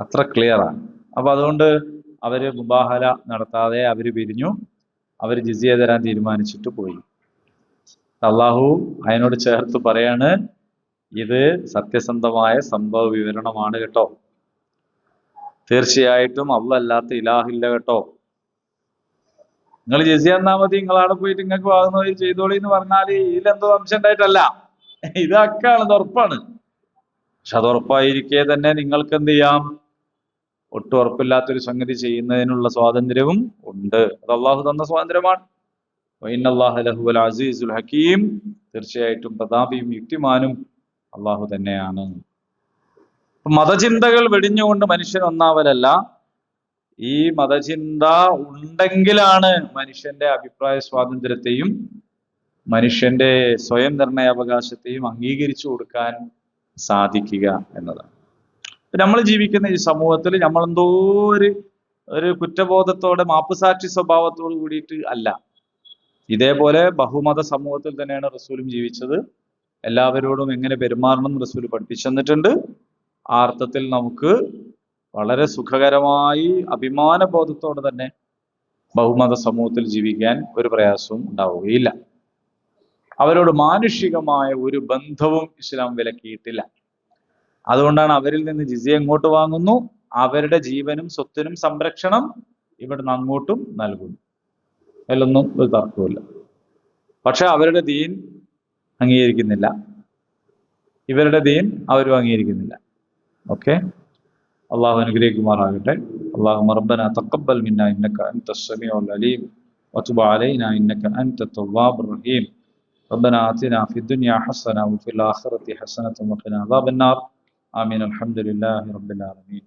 A: അത്ര ക്ലിയറാണ്. അപ്പൊ അതുകൊണ്ട് അവര് മുബാഹല നടത്താതെ അവര് പിരിഞ്ഞു. അവര് ജിസിയ തരാൻ തീരുമാനിച്ചിട്ട് പോയി. അള്ളാഹു അതിനോട് ചേർത്ത് പറയാണ്, ഇത് സത്യസന്ധമായ സംഭവ വിവരണമാണ് കേട്ടോ. തീർച്ചയായിട്ടും അല്ലാത്ത ഇലാഹില്ല കേട്ടോ. നിങ്ങൾ ജിസിയ എന്നാ മതി, നിങ്ങളവിടെ പോയിട്ട് നിങ്ങൾക്ക് വാങ്ങുന്നത് ചെയ്തോളി എന്ന് പറഞ്ഞാല് ഇതിലെന്തോ സംശയം ഉണ്ടായിട്ടല്ല, ഇത് അക്കാണ്, ഇത് ഉറപ്പാണ്. പക്ഷെ അത് ഉറപ്പായിരിക്കെ തന്നെ നിങ്ങൾക്ക് എന്ത് ചെയ്യാം? ഒട്ടും ഉറപ്പില്ലാത്തൊരു സംഗതി ചെയ്യുന്നതിനുള്ള സ്വാതന്ത്ര്യവും ഉണ്ട്. അത് അള്ളാഹു തന്ന സ്വാതന്ത്ര്യമാണ്. വഇന്നല്ലാഹ ലഹുവൽ അസീസുൽ ഹകീം, തീർച്ചയായിട്ടും പ്രതാപിയും യുക്തിമാനും അള്ളാഹു തന്നെയാണ്. മതചിന്തകൾ വെടിഞ്ഞുകൊണ്ട് മനുഷ്യൻ ഒന്നാവലല്ല. ഈ മതചിന്ത ഉണ്ടെങ്കിലാണ് മനുഷ്യന്റെ അഭിപ്രായ സ്വാതന്ത്ര്യത്തെയും മനുഷ്യന്റെ സ്വയം നിർണയാവകാശത്തെയും അംഗീകരിച്ചു കൊടുക്കാൻ സാധിക്കുക എന്നതാണ്. നമ്മൾ ജീവിക്കുന്ന ഈ സമൂഹത്തിൽ നമ്മളെന്തോ ഒരു കുറ്റബോധത്തോടെ മാപ്പുസാക്ഷി സ്വഭാവത്തോട് കൂടിയിട്ട് അല്ല. ഇതേപോലെ ബഹുമത സമൂഹത്തിൽ തന്നെയാണ് റസൂലും ജീവിച്ചത്. എല്ലാവരോടും എങ്ങനെ പെരുമാറണം റസൂൽ പഠിപ്പിച്ചു തന്നിട്ടുണ്ട്. ആ അർത്ഥത്തിൽ നമുക്ക് വളരെ സുഖകരമായി അഭിമാനബോധത്തോടെ തന്നെ ബഹുമത സമൂഹത്തിൽ ജീവിക്കാൻ ഒരു പ്രയാസവും ഉണ്ടാവുകയില്ല. അവരോട് മാനുഷികമായ ഒരു ബന്ധവും ഇസ്ലാം വിലക്കിയിട്ടില്ല. അതുകൊണ്ടാണ് അവരിൽ നിന്ന് ജിസിയ എങ്ങോട്ട് വാങ്ങുന്നു, അവരുടെ ജീവനും സ്വത്തിനും സംരക്ഷണം ഇവിടുന്ന് അങ്ങോട്ടും നൽകുന്നു. അതിലൊന്നും ഒരു തർക്കമില്ല. പക്ഷെ അവരുടെ ദീൻ അംഗീകരിക്കുന്നില്ല, ഇവരുടെ ദീൻ അവരും അംഗീകരിക്കുന്നില്ല. ഓക്കെ, അള്ളാഹു അനുഗ്രഹിക്കുമാറാകട്ടെ. അല്ലാഹുമ്മ റബ്ബനാ തഖബ്ബൽ മിന്നാ ഇന്നക അൻതസ് സമീഉൽ അലീം വതുബ് അലൈനാ ഇന്നക അൻതത് തവ്വാബുർ റഹീം. ربنا آتنا في الدنيا حسنة وفي الآخرة حسنة وقنا عذاب النار. آمين. الحمد لله رب العالمين.